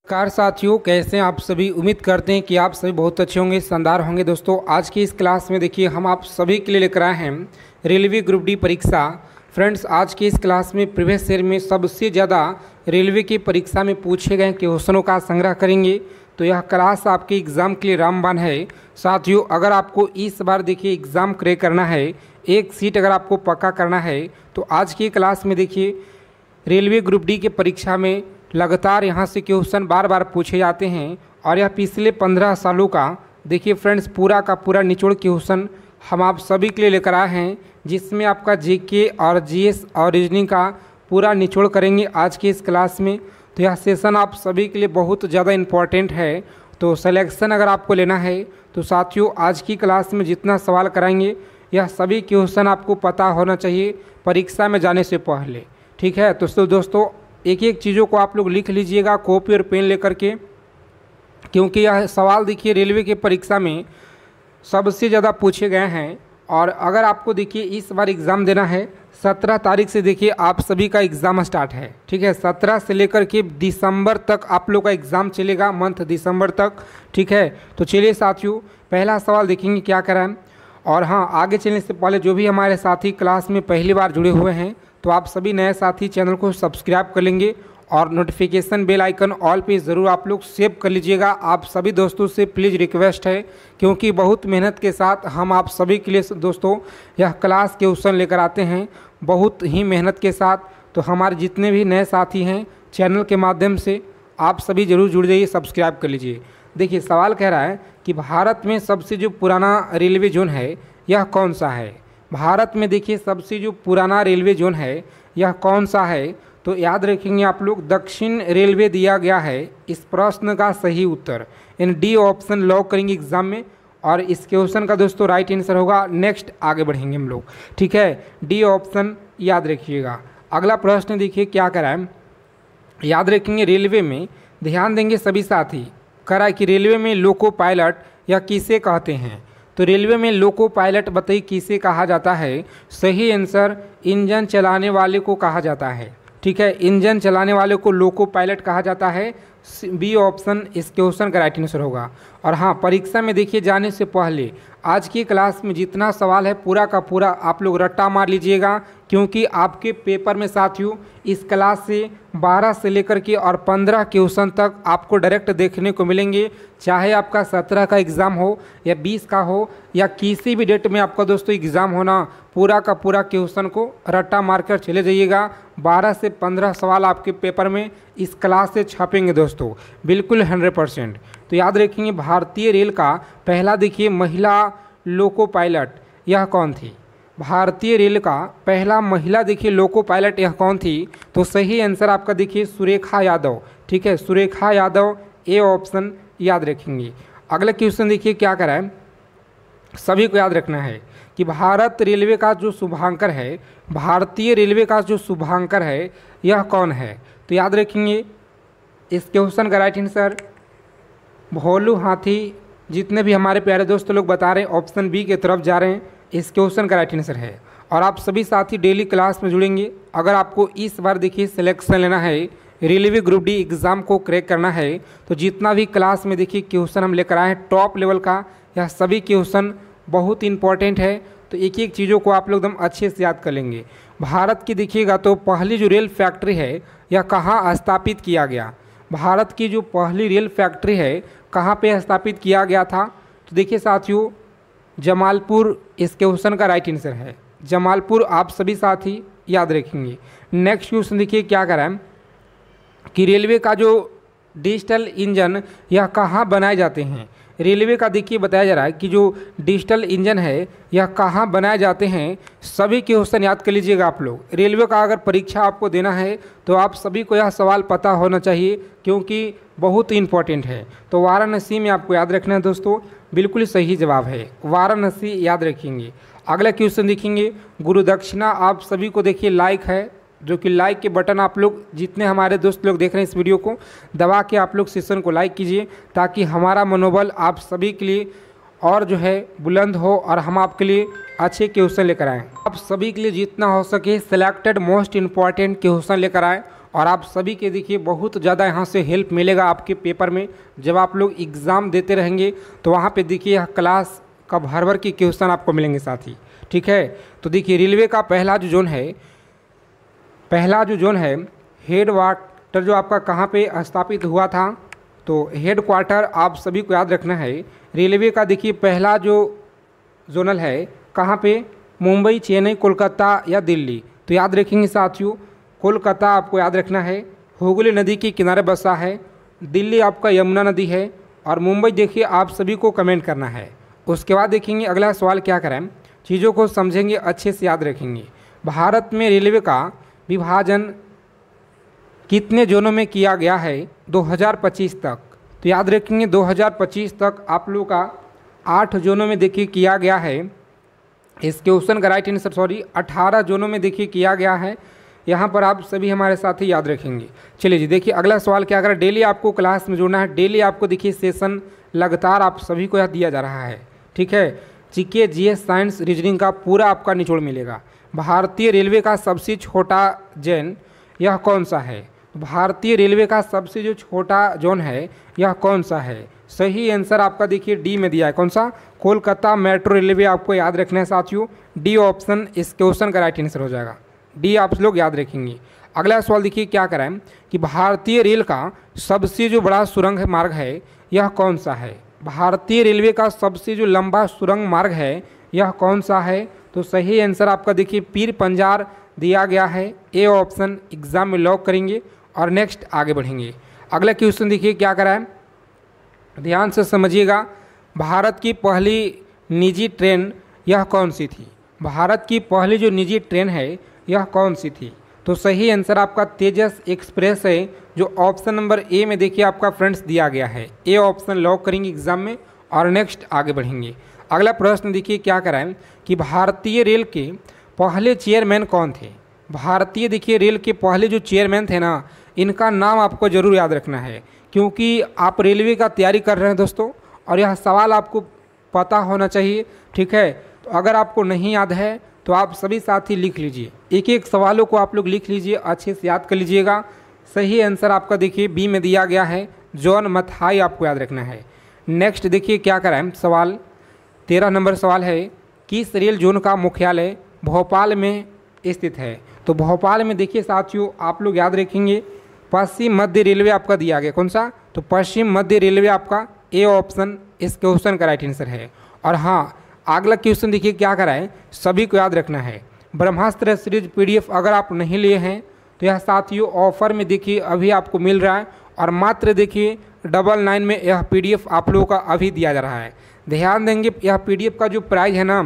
Car साथियों, कैसे हैं आप सभी। उम्मीद करते हैं कि आप सभी बहुत अच्छे होंगे, शानदार होंगे। दोस्तों, आज की इस क्लास में देखिए हम आप सभी के लिए लेकर आए हैं रेलवे ग्रुप डी परीक्षा। फ्रेंड्स, आज की इस क्लास में प्रीवियस ईयर में सबसे ज़्यादा रेलवे की परीक्षा में पूछे गए क्वेश्चनों का संग्रह करेंगे। तो यह क्लास आपके एग्ज़ाम के लिए रामबाण है। साथियों, अगर आपको इस बार देखिए एग्ज़ाम क्रैक करना है, एक सीट अगर आपको पक्का करना है, तो आज की क्लास में देखिए रेलवे ग्रुप डी के परीक्षा में लगातार यहाँ से क्वेश्चन बार बार पूछे जाते हैं और यह पिछले 15 सालों का देखिए फ्रेंड्स पूरा का पूरा निचोड़ क्वेश्चन हम आप सभी के लिए लेकर आए हैं, जिसमें आपका जीके और जीएस और रीजनिंग का पूरा निचोड़ करेंगे आज की इस क्लास में। तो यह सेशन आप सभी के लिए बहुत ज़्यादा इम्पॉर्टेंट है। तो सिलेक्शन अगर आपको लेना है तो साथियों, आज की क्लास में जितना सवाल कराएंगे यह सभी क्वेश्चन आपको पता होना चाहिए परीक्षा में जाने से पहले, ठीक है। तो दोस्तों, एक एक चीज़ों को आप लोग लिख लीजिएगा कॉपी और पेन लेकर के, क्योंकि यह सवाल देखिए रेलवे के परीक्षा में सबसे ज़्यादा पूछे गए हैं। और अगर आपको देखिए इस बार एग्ज़ाम देना है, 17 तारीख से देखिए आप सभी का एग्ज़ाम स्टार्ट है, ठीक है। 17 से लेकर के दिसंबर तक आप लोग का एग्ज़ाम चलेगा, मंथ दिसंबर तक, ठीक है। तो चलिए साथियों, पहला सवाल देखेंगे क्या कराएं। और हाँ, आगे चलने से पहले जो भी हमारे साथी क्लास में पहली बार जुड़े हुए हैं, तो आप सभी नए साथी चैनल को सब्सक्राइब कर लेंगे और नोटिफिकेशन बेल आइकन ऑल पे ज़रूर आप लोग सेव कर लीजिएगा। आप सभी दोस्तों से प्लीज़ रिक्वेस्ट है, क्योंकि बहुत मेहनत के साथ हम आप सभी के लिए दोस्तों यह क्लास क्वेश्चन लेकर आते हैं, बहुत ही मेहनत के साथ। तो हमारे जितने भी नए साथी हैं चैनल के माध्यम से आप सभी ज़रूर जुड़ जाइए, सब्सक्राइब कर लीजिए। देखिए सवाल कह रहा है कि भारत में सबसे जो पुराना रेलवे जोन है यह कौन सा है। भारत में देखिए सबसे जो पुराना रेलवे जोन है यह कौन सा है। तो याद रखेंगे आप लोग, दक्षिण रेलवे दिया गया है इस प्रश्न का सही उत्तर। इन डी ऑप्शन लॉक करेंगे एग्जाम में और इस क्वेश्चन का दोस्तों राइट आंसर होगा। नेक्स्ट आगे बढ़ेंगे हम लोग, ठीक है। डी ऑप्शन याद रखिएगा। अगला प्रश्न देखिए क्या कराएं, याद रखेंगे रेलवे में, ध्यान देंगे सभी साथी, करा कि रेलवे में लोको पायलट या किसे कहते हैं। तो रेलवे में लोको पायलट बताइए किसे कहा जाता है। सही आंसर इंजन चलाने वाले को कहा जाता है, ठीक है। इंजन चलाने वाले को लोको पायलट कहा जाता है। बी ऑप्शन इस क्वेश्चन का राइट आंसर होगा। और हाँ, परीक्षा में देखिए जाने से पहले आज की क्लास में जितना सवाल है पूरा का पूरा आप लोग रट्टा मार लीजिएगा, क्योंकि आपके पेपर में साथियों इस क्लास से 12 से लेकर के और 15 क्वेश्चन तक आपको डायरेक्ट देखने को मिलेंगे। चाहे आपका 17 का एग्ज़ाम हो या 20 का हो या किसी भी डेट में आपका दोस्तों एग्ज़ाम होना, पूरा का पूरा क्वेश्चन को रट्टा मारकर चले जाइएगा। 12 से 15 सवाल आपके पेपर में इस क्लास से छपेंगे दोस्तों, बिल्कुल 100%। तो याद रखेंगे भारतीय रेल का पहला देखिए महिला लोको पायलट यह कौन थी। भारतीय रेल का पहला महिला देखिए लोको पायलट यह कौन थी। तो सही आंसर आपका देखिए सुरेखा यादव, ठीक है। सुरेखा यादव ए ऑप्शन याद रखेंगे। अगला क्वेश्चन देखिए क्या कराएं, सभी को याद रखना है कि भारत रेलवे का जो शुभांकर है, भारतीय रेलवे का जो शुभांकर है यह कौन है। तो याद रखेंगे इस क्वेश्चन का राइट आंसर भोलू हाथी, जितने भी हमारे प्यारे दोस्त लोग बता रहे हैं ऑप्शन बी की तरफ जा रहे हैं, इस क्वेश्चन का राइट आंसर है। और आप सभी साथी डेली क्लास में जुड़ेंगे। अगर आपको इस बार देखिए सिलेक्शन लेना है, रेलवे ग्रुप डी एग्ज़ाम को क्रैक करना है, तो जितना भी क्लास में देखिए क्वेश्चन हम लेकर आए हैं टॉप लेवल का, यह सभी क्वेश्चन बहुत इंपॉर्टेंट है। तो एक एक चीज़ों को आप लोग एकदम अच्छे से याद कर लेंगे। भारत की देखिएगा तो पहली जो रेल फैक्ट्री है यह कहाँ स्थापित किया गया। भारत की जो पहली रेल फैक्ट्री है कहाँ पे स्थापित किया गया था। तो देखिए साथियों, जमालपुर इस क्वेश्चन का राइट आंसर है। जमालपुर आप सभी साथी याद रखेंगे। नेक्स्ट क्वेश्चन देखिए क्या कराएं कि रेलवे का जो डिजिटल इंजन यह कहाँ बनाए जाते हैं। रेलवे का देखिए बताया जा रहा है कि जो डिजिटल इंजन है यह कहाँ बनाए जाते हैं। सभी क्वेश्चन याद कर लीजिएगा आप लोग। रेलवे का अगर परीक्षा आपको देना है तो आप सभी को यह सवाल पता होना चाहिए, क्योंकि बहुत इंपॉर्टेंट है। तो वाराणसी में आपको याद रखना है दोस्तों, बिल्कुल सही जवाब है वाराणसी, याद रखेंगे। अगला क्वेश्चन देखेंगे, गुरु दक्षिणा आप सभी को देखिए लाइक है, जो कि लाइक के बटन आप लोग जितने हमारे दोस्त लोग देख रहे हैं इस वीडियो को दबा के आप लोग सेशन को लाइक कीजिए, ताकि हमारा मनोबल आप सभी के लिए और जो है बुलंद हो और हम आपके लिए अच्छे क्वेश्चन लेकर आएँ। आप सभी के लिए जितना हो सके सिलेक्टेड मोस्ट इम्पॉर्टेंट क्वेश्चन लेकर आएँ और आप सभी के देखिए बहुत ज़्यादा यहाँ से हेल्प मिलेगा आपके पेपर में। जब आप लोग एग्ज़ाम देते रहेंगे तो वहाँ पे देखिए यह क्लास का भर भर के क्वेश्चन आपको मिलेंगे साथ ही, ठीक है। तो देखिए रेलवे का पहला जो जोन है हेड क्वार्टर जो आपका कहाँ पे स्थापित हुआ था, तो हेड क्वार्टर आप सभी को याद रखना है। रेलवे का देखिए पहला जो जोनल है कहाँ पे, मुंबई, चेन्नई, कोलकाता या दिल्ली। तो याद रखेंगे साथियों, कोलकाता आपको याद रखना है, हुगली नदी के किनारे बसा है। दिल्ली आपका यमुना नदी है, और मुंबई देखिए आप सभी को कमेंट करना है। उसके बाद देखेंगे अगला सवाल क्या करें, चीज़ों को समझेंगे, अच्छे से याद रखेंगे। भारत में रेलवे का विभाजन कितने जोनों में किया गया है 2025 तक? तो याद रखेंगे 2025 तक आप लोगों का 8 जोनों में देखिए किया गया है। इस क्वेश्चन का राइट आंसर 18 जोनों में देखिए किया गया है। यहाँ पर आप सभी हमारे साथ ही याद रखेंगे। चलिए जी, देखिए अगला सवाल क्या करें, डेली आपको क्लास में जुड़ना है। डेली आपको देखिए सेशन लगातार आप सभी को यहाँ दिया जा रहा है, ठीक है। जीके, जीएस, साइंस, रीजनिंग का पूरा आपका निचोड़ मिलेगा। भारतीय रेलवे का सबसे छोटा जोन यह कौन सा है? भारतीय रेलवे का सबसे जो छोटा जोन है यह कौन सा है? सही आंसर आपका देखिए डी में दिया है। कौन सा? कोलकाता मेट्रो रेलवे आपको याद रखना है साथियों। डी ऑप्शन इस क्वेश्चन का राइट आंसर हो जाएगा। डी आप लोग याद रखेंगे। अगला सवाल देखिए क्या कराएं कि भारतीय रेल का सबसे जो बड़ा सुरंग मार्ग है यह कौन सा है? भारतीय रेलवे का सबसे जो लंबा सुरंग मार्ग है यह कौन सा है? तो सही आंसर आपका देखिए पीर पंजार दिया गया है। ए ऑप्शन एग्जाम में लॉक करेंगे और नेक्स्ट आगे बढ़ेंगे। अगला क्वेश्चन देखिए क्या कराएं, ध्यान से समझिएगा। भारत की पहली निजी ट्रेन यह कौन सी थी? भारत की पहली जो निजी ट्रेन है यह कौन सी थी? तो सही आंसर आपका तेजस एक्सप्रेस है, जो ऑप्शन नंबर ए में देखिए आपका फ्रेंड्स दिया गया है। ए ऑप्शन लॉक करेंगे एग्जाम में और नेक्स्ट आगे बढ़ेंगे। अगला प्रश्न देखिए क्या कराएं कि भारतीय रेल के पहले चेयरमैन कौन थे? भारतीय देखिए रेल के पहले जो चेयरमैन थे ना, इनका नाम आपको ज़रूर याद रखना है, क्योंकि आप रेलवे का तैयारी कर रहे हैं दोस्तों, और यह सवाल आपको पता होना चाहिए, ठीक है। तो अगर आपको नहीं याद है तो आप सभी साथी लिख लीजिए, एक एक सवालों को आप लोग लिख लीजिए, अच्छे से याद कर लीजिएगा। सही आंसर आपका देखिए बी में दिया गया है, जॉन मथाई आपको याद रखना है। नेक्स्ट देखिए क्या कराएं, सवाल 13 नंबर सवाल है, किस रेल जोन का मुख्यालय भोपाल में स्थित है? तो भोपाल में देखिए साथियों आप लोग याद रखेंगे पश्चिम मध्य रेलवे आपका दिया गया। कौन सा? तो पश्चिम मध्य रेलवे आपका ए ऑप्शन इस क्वेश्चन का राइट आंसर है। और हाँ, अगला क्वेश्चन देखिए क्या कराएं, सभी को याद रखना है। ब्रह्मास्त्र सीरीज पीडीएफ अगर आप नहीं लिए हैं तो यह साथियों ऑफर में देखिए अभी आपको मिल रहा है, और मात्र देखिए 99 में यह पीडीएफ आप लोगों का अभी दिया जा रहा है। ध्यान देंगे यह पीडीएफ का जो प्राइस है ना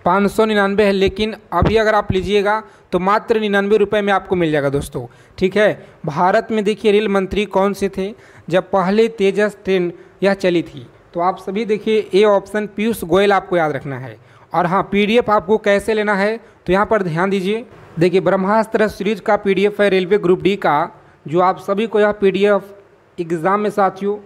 599 है, लेकिन अभी अगर आप लीजिएगा तो मात्र 99 रुपये में आपको मिल जाएगा दोस्तों, ठीक है। भारत में देखिए रेल मंत्री कौन से थे जब पहले तेजस ट्रेन यह चली थी? तो आप सभी देखिए ए ऑप्शन पीयूष गोयल आपको याद रखना है। और हाँ, पीडीएफ आपको कैसे लेना है तो यहाँ पर ध्यान दीजिए। देखिए ब्रह्मास्त्र सीरीज का पीडीएफ है रेलवे ग्रुप डी का, जो आप सभी को यह पीडीएफ एग्ज़ाम में साथियों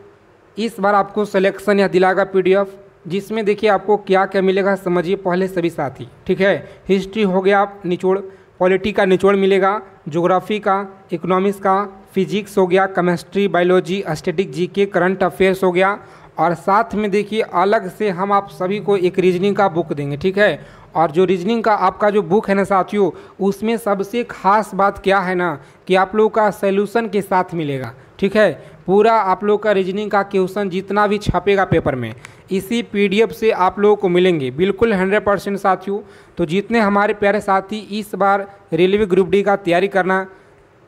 इस बार आपको सिलेक्शन यह दिलाएगा पीडीएफ, जिसमें देखिए आपको क्या क्या मिलेगा समझिए पहले सभी साथी, ठीक है। हिस्ट्री हो गया निचोड़, पॉलिटी का निचोड़ मिलेगा, ज्योग्राफी का, इकोनॉमिक्स का, फिजिक्स हो गया, chemistry, biology, static, GK, current affairs हो गया, और साथ में देखिए अलग से हम आप सभी को एक रीजनिंग का बुक देंगे, ठीक है। और जो रीजनिंग का आपका जो बुक है ना साथियों, उसमें सबसे खास बात क्या है ना कि आप लोगों का सॉल्यूशन के साथ मिलेगा, ठीक है। पूरा आप लोग का रीजनिंग का क्वेश्चन जितना भी छपेगा पेपर में इसी पीडीएफ से आप लोगों को मिलेंगे, बिल्कुल 100% साथियों। तो जितने हमारे प्यारे साथी इस बार रेलवे ग्रुप डी का तैयारी कर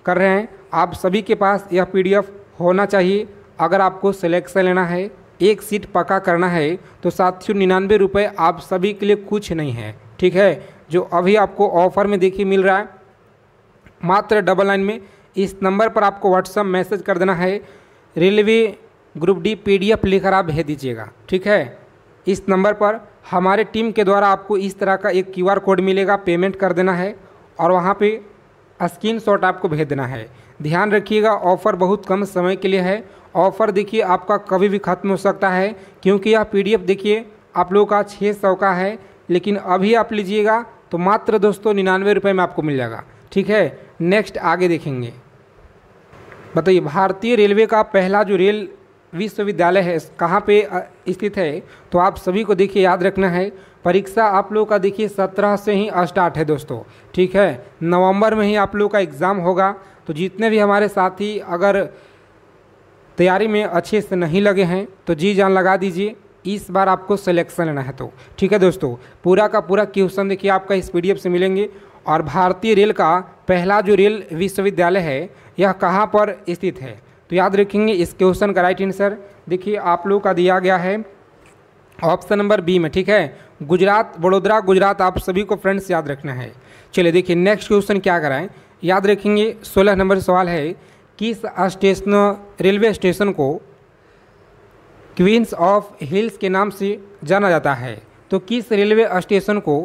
रहे हैं, आप सभी के पास यह पीडीएफ होना चाहिए। अगर आपको सिलेक्शन लेना है, एक सीट पक्का करना है, तो साथियों 99 रुपये आप सभी के लिए कुछ नहीं है, ठीक है। जो अभी आपको ऑफर में देखिए मिल रहा है मात्र 99 में। इस नंबर पर आपको व्हाट्सएप मैसेज कर देना है, रेलवे ग्रुप डी पीडीएफ लेकर आप भेज दीजिएगा, ठीक है। इस नंबर पर हमारे टीम के द्वारा आपको इस तरह का एक क्यूआर कोड मिलेगा, पेमेंट कर देना है और वहाँ पे स्क्रीनशॉट आपको भेज देना है। ध्यान रखिएगा ऑफ़र बहुत कम समय के लिए है। ऑफ़र देखिए आपका कभी भी ख़त्म हो सकता है, क्योंकि यह पीडीएफ देखिए आप लोगों का 600 का है, लेकिन अभी आप लीजिएगा तो मात्र दोस्तों 99 रुपये में आपको मिल जाएगा, ठीक है। नेक्स्ट आगे देखेंगे। बताइए भारतीय रेलवे का पहला जो रेल विश्वविद्यालय है कहाँ पे स्थित है? तो आप सभी को देखिए याद रखना है, परीक्षा आप लोगों का देखिए 17 से ही स्टार्ट है दोस्तों, ठीक है। नवंबर में ही आप लोगों का एग्ज़ाम होगा। तो जितने भी हमारे साथी अगर तैयारी में अच्छे से नहीं लगे हैं तो जी जान लगा दीजिए, इस बार आपको सिलेक्शन लेना है तो ठीक है दोस्तों। पूरा का पूरा क्वेश्चन देखिए आपका इस PDF से मिलेंगे। और भारतीय रेल का पहला जो रेल विश्वविद्यालय है यह कहाँ पर स्थित है? तो याद रखेंगे इस क्वेश्चन का राइट आंसर देखिए आप लोगों का दिया गया है ऑप्शन नंबर बी में, ठीक है। गुजरात, वडोदरा गुजरात आप सभी को फ्रेंड्स याद रखना है। चलिए देखिए नेक्स्ट क्वेश्चन क्या कराएं, याद रखेंगे 16 नंबर सवाल है, किस रेलवे स्टेशन को क्वींस ऑफ हिल्स के नाम से जाना जाता है? तो किस रेलवे स्टेशन को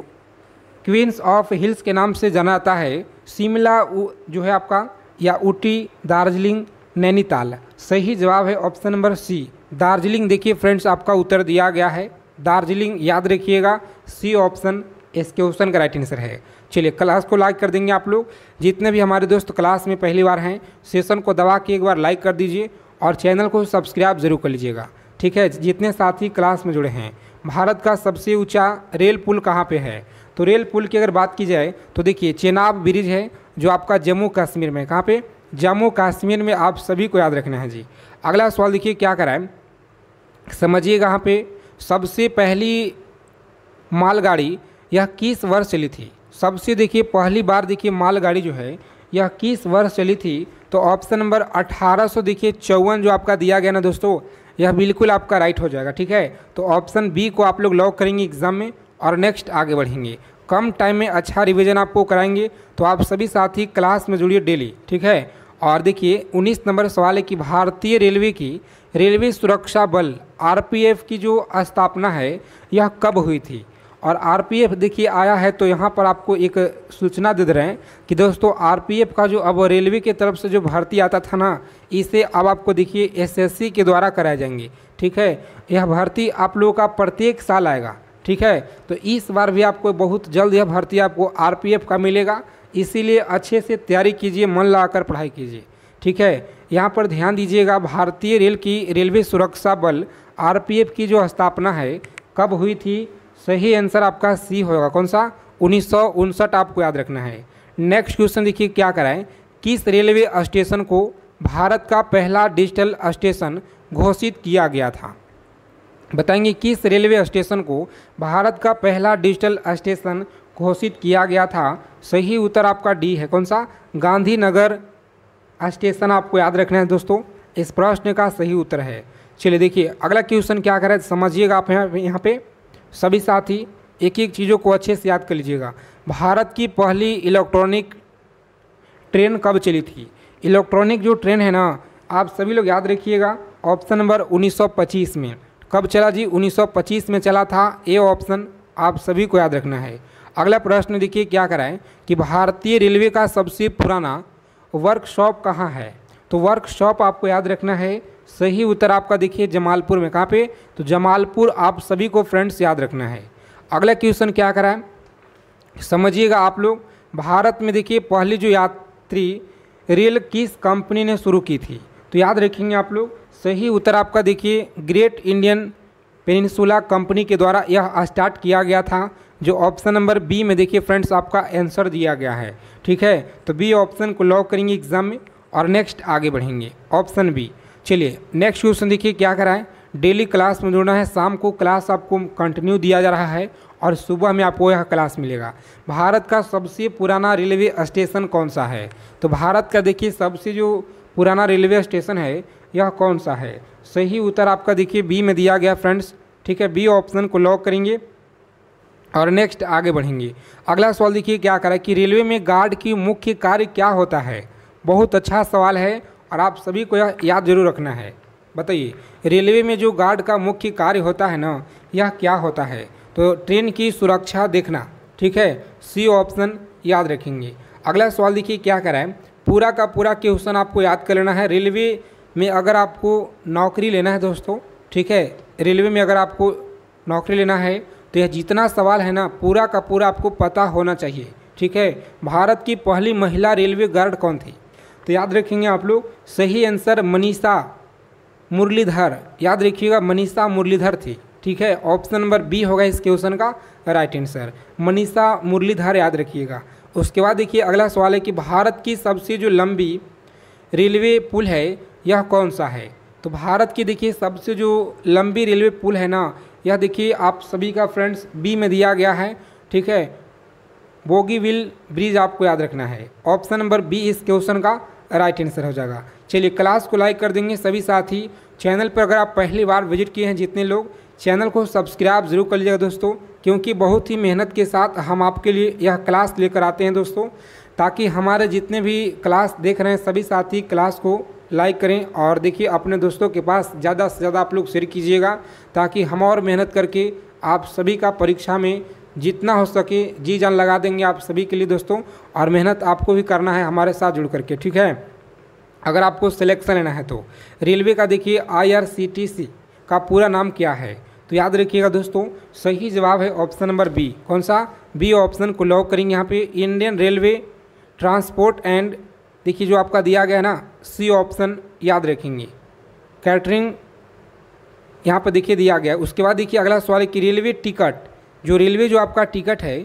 क्वींस ऑफ हिल्स के नाम से जाना जाता है? शिमला जो है आपका, या ऊटी, दार्जिलिंग, नैनीताल? सही जवाब है ऑप्शन नंबर सी, दार्जिलिंग। देखिए फ्रेंड्स आपका उत्तर दिया गया है दार्जिलिंग, याद रखिएगा सी ऑप्शन इस क्वेश्चन का राइट आंसर है। चलिए क्लास को लाइक कर देंगे आप लोग, जितने भी हमारे दोस्त क्लास में पहली बार हैं सेशन को दबा के एक बार लाइक कर दीजिए और चैनल को सब्सक्राइब जरूर कर लीजिएगा, ठीक है। जितने साथी क्लास में जुड़े हैं, भारत का सबसे ऊंचा रेल पुल कहाँ पे है? तो रेल पुल की अगर बात की जाए तो देखिए चेनाब ब्रिज है जो आपका जम्मू कश्मीर में, कहाँ पे? जम्मू कश्मीर में, आप सभी को याद रखना है जी। अगला सवाल देखिए क्या कराएं, समझिएगा। यहाँ पे सबसे पहली मालगाड़ी यह किस वर्ष चली थी? सबसे देखिए पहली बार देखिए मालगाड़ी जो है यह किस वर्ष चली थी? तो ऑप्शन नंबर 1800 देखिए 54 जो आपका दिया गया ना दोस्तों, यह बिल्कुल आपका राइट हो जाएगा, ठीक है। तो ऑप्शन बी को आप लोग लॉक करेंगे एग्जाम में और नेक्स्ट आगे बढ़ेंगे। कम टाइम में अच्छा रिवीजन आपको कराएंगे, तो आप सभी साथी क्लास में जुड़िए डेली, ठीक है। और देखिए 19 नंबर सवाल है कि भारतीय रेलवे की रेलवे सुरक्षा बल RPF की जो स्थापना है यह कब हुई थी? और RPF देखिए आया है, तो यहाँ पर आपको एक सूचना दे रहे हैं कि दोस्तों RPF का जो अब रेलवे की तरफ से जो भर्ती आता था ना, इसे अब आपको देखिए SSC के द्वारा कराए जाएंगे, ठीक है। यह भर्ती आप लोगों का प्रत्येक साल आएगा, ठीक है। तो इस बार भी आपको बहुत जल्द यह भर्ती आपको RPF का मिलेगा, इसीलिए अच्छे से तैयारी कीजिए, मन लगाकर पढ़ाई कीजिए, ठीक है। यहाँ पर ध्यान दीजिएगा, भारतीय रेल की रेलवे सुरक्षा बल RPF की जो स्थापना है कब हुई थी? सही आंसर आपका सी होगा, कौन सा? 1959 आपको याद रखना है। नेक्स्ट क्वेश्चन देखिए क्या कराएं, किस रेलवे स्टेशन को भारत का पहला डिजिटल स्टेशन घोषित किया गया था? बताएंगे किस रेलवे स्टेशन को भारत का पहला डिजिटल स्टेशन घोषित किया गया था? सही उत्तर आपका डी है, कौन सा? गांधीनगर स्टेशन आपको याद रखना है दोस्तों, इस प्रश्न का सही उत्तर है। चलिए देखिए अगला क्वेश्चन क्या करें, समझिएगा आप यहाँ पे सभी साथी एक एक चीज़ों को अच्छे से याद कर लीजिएगा। भारत की पहली इलेक्ट्रॉनिक ट्रेन कब चली थी? इलेक्ट्रॉनिक जो ट्रेन है ना, आप सभी लोग याद रखिएगा, ऑप्शन नंबर 1925 में। कब चला जी? 1925 में चला था, ए ऑप्शन आप सभी को याद रखना है। अगला प्रश्न देखिए क्या कराएं कि भारतीय रेलवे का सबसे पुराना वर्कशॉप कहाँ है? तो वर्कशॉप आपको याद रखना है, सही उत्तर आपका देखिए जमालपुर में। कहाँ पे? तो जमालपुर आप सभी को फ्रेंड्स याद रखना है। अगला क्वेश्चन क्या कराएं, समझिएगा आप लोग। भारत में देखिए पहली जो यात्री रेल किस कंपनी ने शुरू की थी? तो याद रखेंगे आप लोग, सही उत्तर आपका देखिए ग्रेट इंडियन पेनिनसुला कंपनी के द्वारा यह स्टार्ट किया गया था, जो ऑप्शन नंबर बी में देखिए फ्रेंड्स आपका आंसर दिया गया है, ठीक है। तो बी ऑप्शन को लॉक करेंगे एग्जाम में और नेक्स्ट आगे बढ़ेंगे, ऑप्शन बी। चलिए नेक्स्ट क्वेश्चन देखिए क्या कराएं, डेली क्लास में जुड़ना है, शाम को क्लास आपको कंटिन्यू दिया जा रहा है और सुबह में आपको यह क्लास मिलेगा। भारत का सबसे पुराना रेलवे स्टेशन कौन सा है? तो भारत का देखिए सबसे जो पुराना रेलवे स्टेशन है यह कौन सा है? सही उत्तर आपका देखिए बी में दिया गया फ्रेंड्स, ठीक है। बी ऑप्शन को लॉक करेंगे और नेक्स्ट आगे बढ़ेंगे। अगला सवाल देखिए क्या करें कि रेलवे में गार्ड की मुख्य कार्य क्या होता है? बहुत अच्छा सवाल है और आप सभी को यह याद जरूर रखना है। बताइए रेलवे में जो गार्ड का मुख्य कार्य होता है ना, यह क्या होता है? तो ट्रेन की सुरक्षा देखना, ठीक है। सी ऑप्शन याद रखेंगे। अगला सवाल देखिए क्या कराएं, पूरा का पूरा क्वेश्चन आपको याद कर लेना है। रेलवे में अगर आपको नौकरी लेना है दोस्तों, ठीक है, रेलवे में अगर आपको नौकरी लेना है तो यह जितना सवाल है ना पूरा का पूरा आपको पता होना चाहिए, ठीक है। भारत की पहली महिला रेलवे गार्ड कौन थी? तो याद रखेंगे आप लोग, सही आंसर मनीषा मुरलीधर, याद रखिएगा मनीषा मुरलीधर थी, ठीक है। ऑप्शन नंबर बी होगा इस क्वेश्चन का राइट आंसर, मनीषा मुरलीधर, याद रखिएगा। उसके बाद देखिए अगला सवाल है कि भारत की सबसे जो लंबी रेलवे पुल है यह कौन सा है? तो भारत की देखिए सबसे जो लंबी रेलवे पुल है ना, यह देखिए आप सभी का फ्रेंड्स बी में दिया गया है, ठीक है। बोगीविल ब्रिज आपको याद रखना है, ऑप्शन नंबर बी इस क्वेश्चन का राइट आंसर हो जाएगा। चलिए क्लास को लाइक कर देंगे सभी साथी। चैनल पर अगर आप पहली बार विजिट किए हैं जितने लोग, चैनल को सब्सक्राइब जरूर कर लीजिएगा दोस्तों, क्योंकि बहुत ही मेहनत के साथ हम आपके लिए यह क्लास लेकर आते हैं दोस्तों, ताकि हमारे जितने भी क्लास देख रहे हैं सभी साथी क्लास को लाइक करें और देखिए अपने दोस्तों के पास ज़्यादा से ज़्यादा आप लोग शेयर कीजिएगा, ताकि हम और मेहनत करके आप सभी का परीक्षा में जितना हो सके जी जान लगा देंगे आप सभी के लिए दोस्तों। और मेहनत आपको भी करना है हमारे साथ जुड़ करके, ठीक है। अगर आपको सिलेक्शन लेना है तो रेलवे का देखिए IRCTC का पूरा नाम क्या है? तो याद रखिएगा दोस्तों, सही जवाब है ऑप्शन नंबर बी। कौन सा? बी ऑप्शन को लॉक करेंगे यहाँ पे, इंडियन रेलवे ट्रांसपोर्ट एंड, देखिए जो आपका दिया गया है ना सी ऑप्शन याद रखेंगे, कैटरिंग यहाँ पर देखिए दिया गया। उसके बाद देखिए अगला सवाल है कि रेलवे टिकट, जो रेलवे जो आपका टिकट है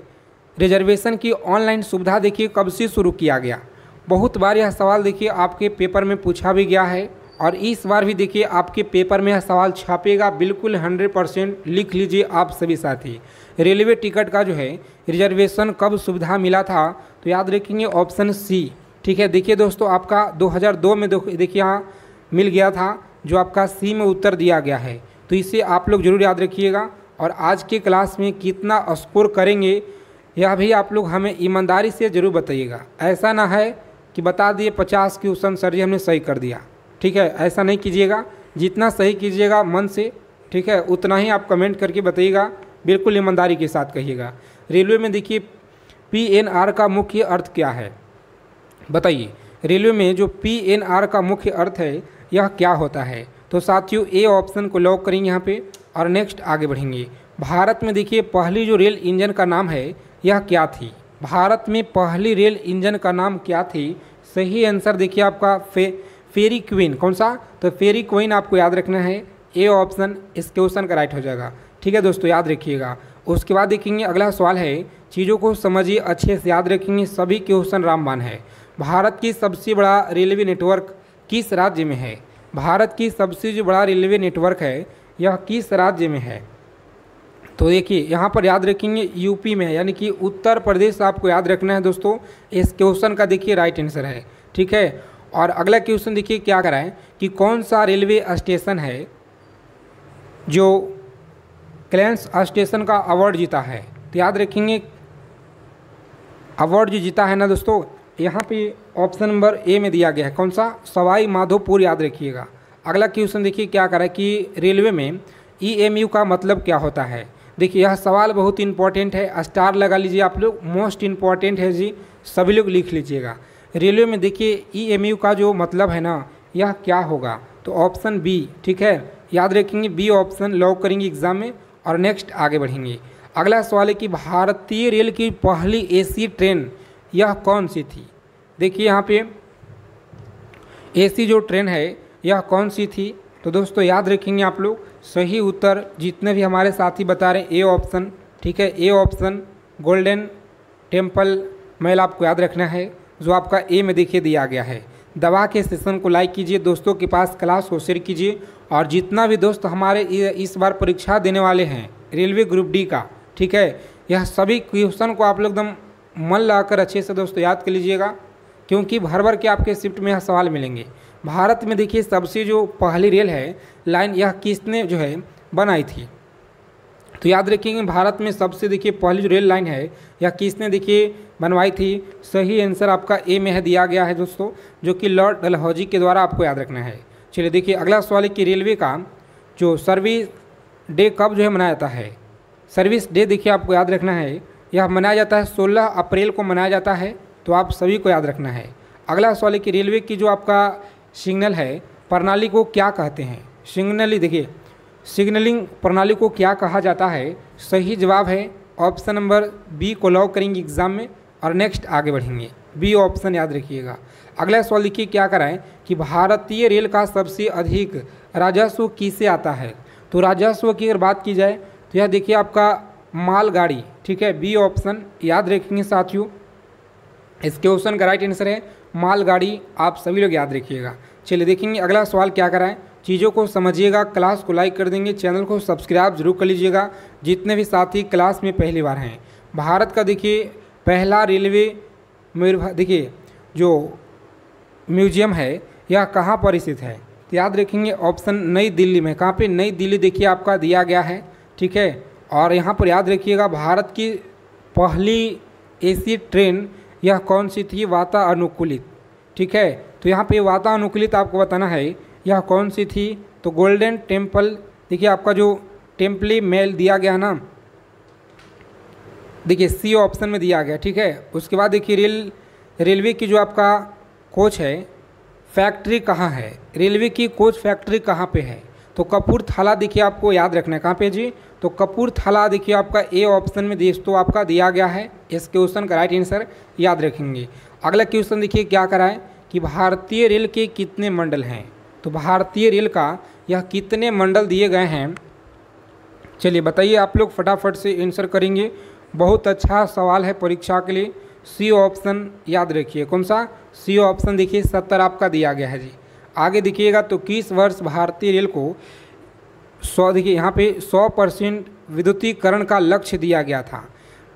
रिजर्वेशन की ऑनलाइन सुविधा देखिए कब से शुरू किया गया? बहुत बार यह सवाल देखिए आपके पेपर में पूछा भी गया है और इस बार भी देखिए आपके पेपर में यह सवाल छापेगा, बिल्कुल 100% लिख लीजिए आप सभी साथी। रेलवे टिकट का जो है रिजर्वेशन कब सुविधा मिला था? तो याद रखेंगे ऑप्शन सी, ठीक है। देखिए दोस्तों आपका 2002 में देखिए यहाँ मिल गया था, जो आपका सी में उत्तर दिया गया है, तो इसे आप लोग जरूर याद रखिएगा। और आज के क्लास में कितना स्कोर करेंगे यह भी आप लोग हमें ईमानदारी से ज़रूर बताइएगा। ऐसा ना है कि बता दिए 50 क्वेश्चन सर जी हमने सही कर दिया, ठीक है, ऐसा नहीं कीजिएगा। जितना सही कीजिएगा मन से, ठीक है, उतना ही आप कमेंट करके बताइएगा, बिल्कुल ईमानदारी के साथ कहिएगा। रेलवे में देखिए PNR का मुख्य अर्थ क्या है? बताइए, रेलवे में जो PNR का मुख्य अर्थ है यह क्या होता है? तो साथियों ए ऑप्शन को लॉक करेंगे यहाँ पे और नेक्स्ट आगे बढ़ेंगे। भारत में देखिए पहली जो रेल इंजन का नाम है यह क्या थी? भारत में पहली रेल इंजन का नाम क्या थी? सही आंसर देखिए आपका फेरी क्वीन। कौन सा? तो फेरी क्वीन आपको याद रखना है, ए ऑप्शन इस क्वेश्चन का राइट हो जाएगा, ठीक है दोस्तों, याद रखिएगा। उसके बाद देखेंगे अगला सवाल है, चीज़ों को समझिए अच्छे से याद रखेंगे, सभी क्वेश्चन रामबाण है। भारत की सबसे बड़ा रेलवे नेटवर्क किस राज्य में है? भारत की सबसे जो बड़ा रेलवे नेटवर्क है यह किस राज्य में है? तो देखिए यहाँ पर याद रखेंगे यूपी में है, यानी कि उत्तर प्रदेश आपको याद रखना है दोस्तों। इस क्वेश्चन का देखिए राइट आंसर है, ठीक है। और अगला क्वेश्चन देखिए क्या कराएं कि कौन सा रेलवे स्टेशन है जो क्लैंस स्टेशन का अवार्ड जीता है? तो याद रखेंगे अवार्ड जो जीता है ना दोस्तों, यहाँ पे ऑप्शन नंबर ए में दिया गया है। कौन सा? सवाई माधोपुर, याद रखिएगा। अगला क्वेश्चन देखिए क्या करा कि रेलवे में EMU का मतलब क्या होता है? देखिए यह सवाल बहुत इंपॉर्टेंट है, स्टार लगा लीजिए आप लोग, मोस्ट इंपॉर्टेंट है जी, सभी लोग लिख लीजिएगा। रेलवे में देखिए EMU का जो मतलब है ना यह क्या होगा? तो ऑप्शन बी, ठीक है, याद रखेंगे बी ऑप्शन लॉक करेंगे एग्जाम में और नेक्स्ट आगे बढ़ेंगे। अगला सवाल है कि भारतीय रेल की पहली AC ट्रेन यह कौन सी थी? देखिए यहाँ पे AC जो ट्रेन है यह कौन सी थी? तो दोस्तों याद रखेंगे आप लोग, सही उत्तर जितने भी हमारे साथी बता रहे हैं ए ऑप्शन, ठीक है, ए ऑप्शन गोल्डन टेम्पल महल आपको याद रखना है, जो आपका ए में देखिए दिया गया है। दबा के सेशन को लाइक कीजिए, दोस्तों के पास क्लास को शेयर कीजिए और जितना भी दोस्त हमारे इस बार परीक्षा देने वाले हैं रेलवे ग्रुप डी का, ठीक है, यह सभी क्वेश्चन को आप लोग एकदम मन लगाकर अच्छे से दोस्तों याद कर लीजिएगा, क्योंकि भर भर के आपके शिफ्ट में यह सवाल मिलेंगे। भारत में देखिए सबसे जो पहली रेल है लाइन यह किसने जो है बनाई थी? तो याद रखेंगे भारत में सबसे देखिए पहली जो रेल लाइन है यह किसने देखिए बनवाई थी? सही आंसर आपका ए में है दिया गया है दोस्तों, जो कि लॉर्ड डलहौजी के द्वारा आपको याद रखना है। चलिए देखिए अगला सवाल है कि रेलवे का जो सर्विस डे कब जो है मनाया जाता है? सर्विस डे देखिए आपको याद रखना है, यह मनाया जाता है 16 अप्रैल को मनाया जाता है, तो आप सभी को याद रखना है। अगला सवाल है कि रेलवे की जो आपका सिग्नल है प्रणाली को क्या कहते हैं? सिग्नली देखिए सिग्नलिंग प्रणाली को क्या कहा जाता है? सही जवाब है ऑप्शन नंबर बी को लॉक करेंगे एग्जाम में और नेक्स्ट आगे बढ़ेंगे। बी ऑप्शन याद रखिएगा। अगला सवाल देखिए क्या कराएं कि भारतीय रेल का सबसे अधिक राजस्व किसे आता है। तो राजस्व की अगर बात की जाए तो यह देखिए आपका मालगाड़ी, ठीक है, बी ऑप्शन याद रखेंगे साथियों। इस क्वेश्चन का राइट आंसर है मालगाड़ी, आप सभी लोग याद रखिएगा। चलिए देखेंगे अगला सवाल क्या कराएं। चीज़ों को समझिएगा, क्लास को लाइक कर देंगे, चैनल को सब्सक्राइब जरूर कर लीजिएगा जितने भी साथी क्लास में पहली बार हैं। भारत का देखिए पहला रेलवे देखिए जो म्यूजियम है यह कहाँ पर स्थित है। तो याद रखेंगे ऑप्शन नई दिल्ली में। कहाँ पे? नई दिल्ली देखिए आपका दिया गया है, ठीक है। और यहाँ पर याद रखिएगा भारत की पहली एसी ट्रेन यह कौन सी थी? वातानुकूलित, ठीक है। तो यहाँ पे वातानुकूलित आपको बताना है यह कौन सी थी। तो गोल्डन टेम्पल देखिए आपका जो टेम्पली मेल दिया गया है ना, देखिए सी ऑप्शन में दिया गया, ठीक है। उसके बाद देखिए रेलवे की जो आपका कोच है फैक्ट्री कहाँ है, रेलवे की कोच फैक्ट्री कहाँ पे है। तो कपूरथला देखिए आपको याद रखना है। कहाँ पे जी? तो कपूरथला देखिए आपका ए ऑप्शन में दोस्तों आपका दिया गया है। इस क्वेश्चन का राइट आंसर याद रखेंगे। अगला क्वेश्चन देखिए क्या कराए कि भारतीय रेल के कितने मंडल हैं। तो भारतीय रेल का यह कितने मंडल दिए गए हैं, चलिए बताइए आप लोग फटाफट से आंसर करेंगे। बहुत अच्छा सवाल है परीक्षा के लिए। सी ऑप्शन याद रखिए। कौन सा? सी ऑप्शन देखिए 70 आपका दिया गया है जी। आगे देखिएगा तो किस वर्ष भारतीय रेल को 100 देखिए यहाँ पे 100% विद्युतीकरण का लक्ष्य दिया गया था।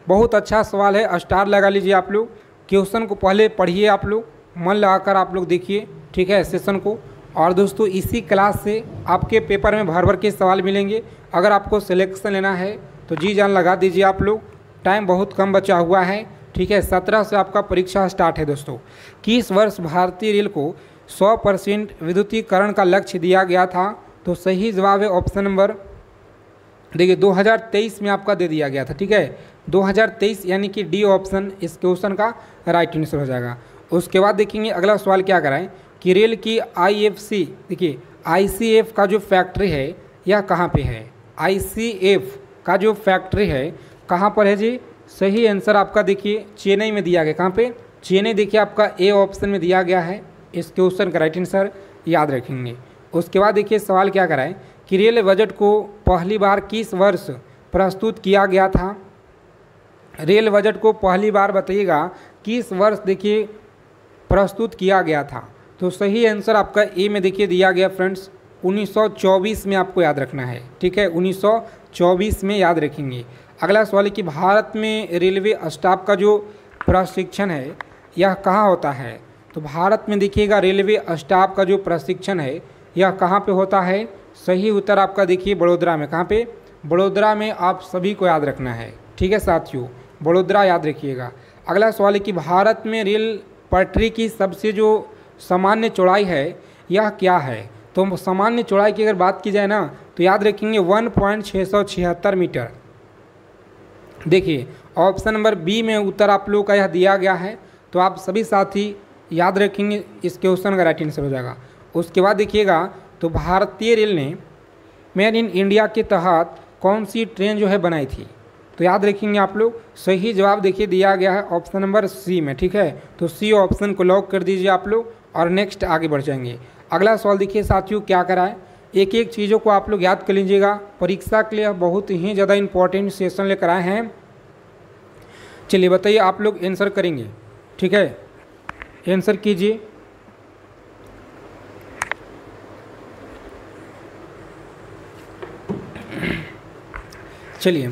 बहुत अच्छा सवाल है, स्टार लगा लीजिए आप लोग। क्वेश्चन को पहले पढ़िए आप लोग, मन लगाकर आप लोग देखिए, ठीक है, सेशन को। और दोस्तों इसी क्लास से आपके पेपर में भर भर के सवाल मिलेंगे। अगर आपको सिलेक्शन लेना है तो जी जान लगा दीजिए आप लोग। टाइम बहुत कम बचा हुआ है, ठीक है। 17 से आपका परीक्षा स्टार्ट है दोस्तों। किस वर्ष भारतीय रेल को 100% विद्युतीकरण का लक्ष्य दिया गया था। तो सही जवाब है ऑप्शन नंबर देखिए 2023 में आपका दे दिया गया था, ठीक है। 2023 यानी कि डी ऑप्शन इस क्वेश्चन का राइट आंसर हो जाएगा। उसके बाद देखेंगे अगला सवाल क्या कराएं कि रेल की आईएफसी देखिए आईसीएफ का जो फैक्ट्री है यह कहाँ पे है। आईसीएफ का जो फैक्ट्री है कहाँ पर है जी? सही आंसर आपका देखिए चेन्नई में दिया गया। कहाँ पे? चेन्नई देखिए आपका ए ऑप्शन में दिया गया है। इस क्वेश्चन का राइट आंसर याद रखेंगे। उसके बाद देखिए सवाल क्या कराएं कि रेल बजट को पहली बार किस वर्ष प्रस्तुत किया गया था। रेल बजट को पहली बार बताइएगा किस वर्ष देखिए प्रस्तुत किया गया था। तो सही आंसर आपका ए में देखिए दिया गया फ्रेंड्स 1924 में आपको याद रखना है, ठीक है। 1924 में याद रखेंगे। अगला सवाल है कि भारत में रेलवे स्टाफ का जो प्रशिक्षण है यह कहाँ होता है। तो भारत में देखिएगा रेलवे स्टाफ का जो प्रशिक्षण है यह कहाँ पे होता है। सही उत्तर आपका देखिए बड़ोदरा में। कहाँ पे? बड़ोदरा में आप सभी को याद रखना है, ठीक है साथियों, बड़ोदरा याद रखिएगा। अगला सवाल है कि भारत में रेल पटरी की सबसे जो सामान्य चौड़ाई है यह क्या है। तो सामान्य चौड़ाई की अगर बात की जाए ना तो याद रखेंगे 1.676 मीटर। देखिए ऑप्शन नंबर बी में उत्तर आप लोगों का यह दिया गया है। तो आप सभी साथी याद रखेंगे, इस क्वेश्चन का राइट आंसर हो जाएगा। उसके बाद देखिएगा तो भारतीय रेल ने मेड इन इंडिया के तहत कौन सी ट्रेन जो है बनाई थी। तो याद रखेंगे आप लोग। सही जवाब देखिए दिया गया है ऑप्शन नंबर सी में, ठीक है। तो सी ऑप्शन को लॉक कर दीजिए आप लोग और नेक्स्ट आगे बढ़ जाएंगे। अगला सवाल देखिए साथियों क्या कराए, एक एक चीज़ों को आप लोग याद कर लीजिएगा। परीक्षा के लिए बहुत ही ज़्यादा इंपॉर्टेंट सेशन लेकर आए हैं। चलिए बताइए आप लोग आंसर करेंगे, ठीक है, आंसर कीजिए। चलिए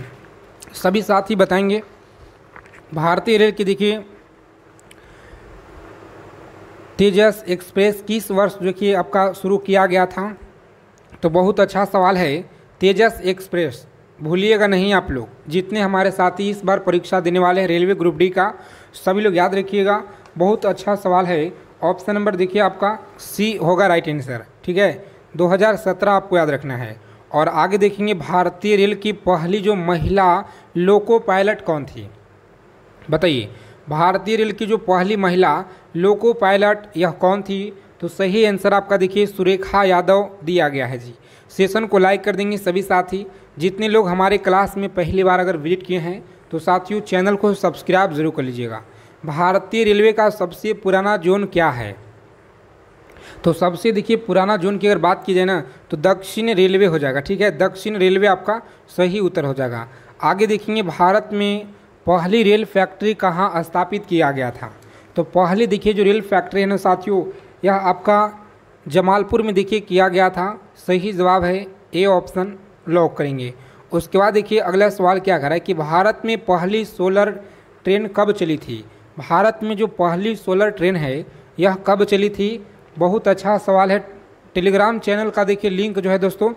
सभी साथी बताएंगे। भारतीय रेल की देखिए तेजस एक्सप्रेस किस वर्ष जो कि आपका शुरू किया गया था। तो बहुत अच्छा सवाल है। तेजस एक्सप्रेस भूलिएगा नहीं आप लोग, जितने हमारे साथी इस बार परीक्षा देने वाले हैं रेलवे ग्रुप डी का, सभी लोग याद रखिएगा। बहुत अच्छा सवाल है। ऑप्शन नंबर देखिए आपका सी होगा राइट आंसर, ठीक है। 2017 आपको याद रखना है। और आगे देखेंगे भारतीय रेल की पहली जो महिला लोको पायलट कौन थी। बताइए भारतीय रेल की जो पहली महिला लोको पायलट यह कौन थी। तो सही आंसर आपका देखिए सुरेखा यादव दिया गया है जी। सेशन को लाइक कर देंगे सभी साथी। जितने लोग हमारे क्लास में पहली बार अगर विजिट किए हैं तो साथियों चैनल को सब्सक्राइब जरूर कर लीजिएगा। भारतीय रेलवे का सबसे पुराना जोन क्या है? तो सबसे देखिए पुराना जोन की अगर बात की जाए ना तो दक्षिण रेलवे हो जाएगा। ठीक है, दक्षिण रेलवे आपका सही उत्तर हो जाएगा। आगे देखेंगे भारत में पहली रेल फैक्ट्री कहाँ स्थापित किया गया था? तो पहली देखिए जो रेल फैक्ट्री है ना साथियों, यह आपका जमालपुर में देखिए किया गया था। सही जवाब है ए ऑप्शन, लॉक करेंगे। उसके बाद देखिए अगला सवाल क्या कर रहा है कि भारत में पहली सोलर ट्रेन कब चली थी? भारत में जो पहली सोलर ट्रेन है यह कब चली थी? बहुत अच्छा सवाल है। टेलीग्राम चैनल का देखिए लिंक जो है दोस्तों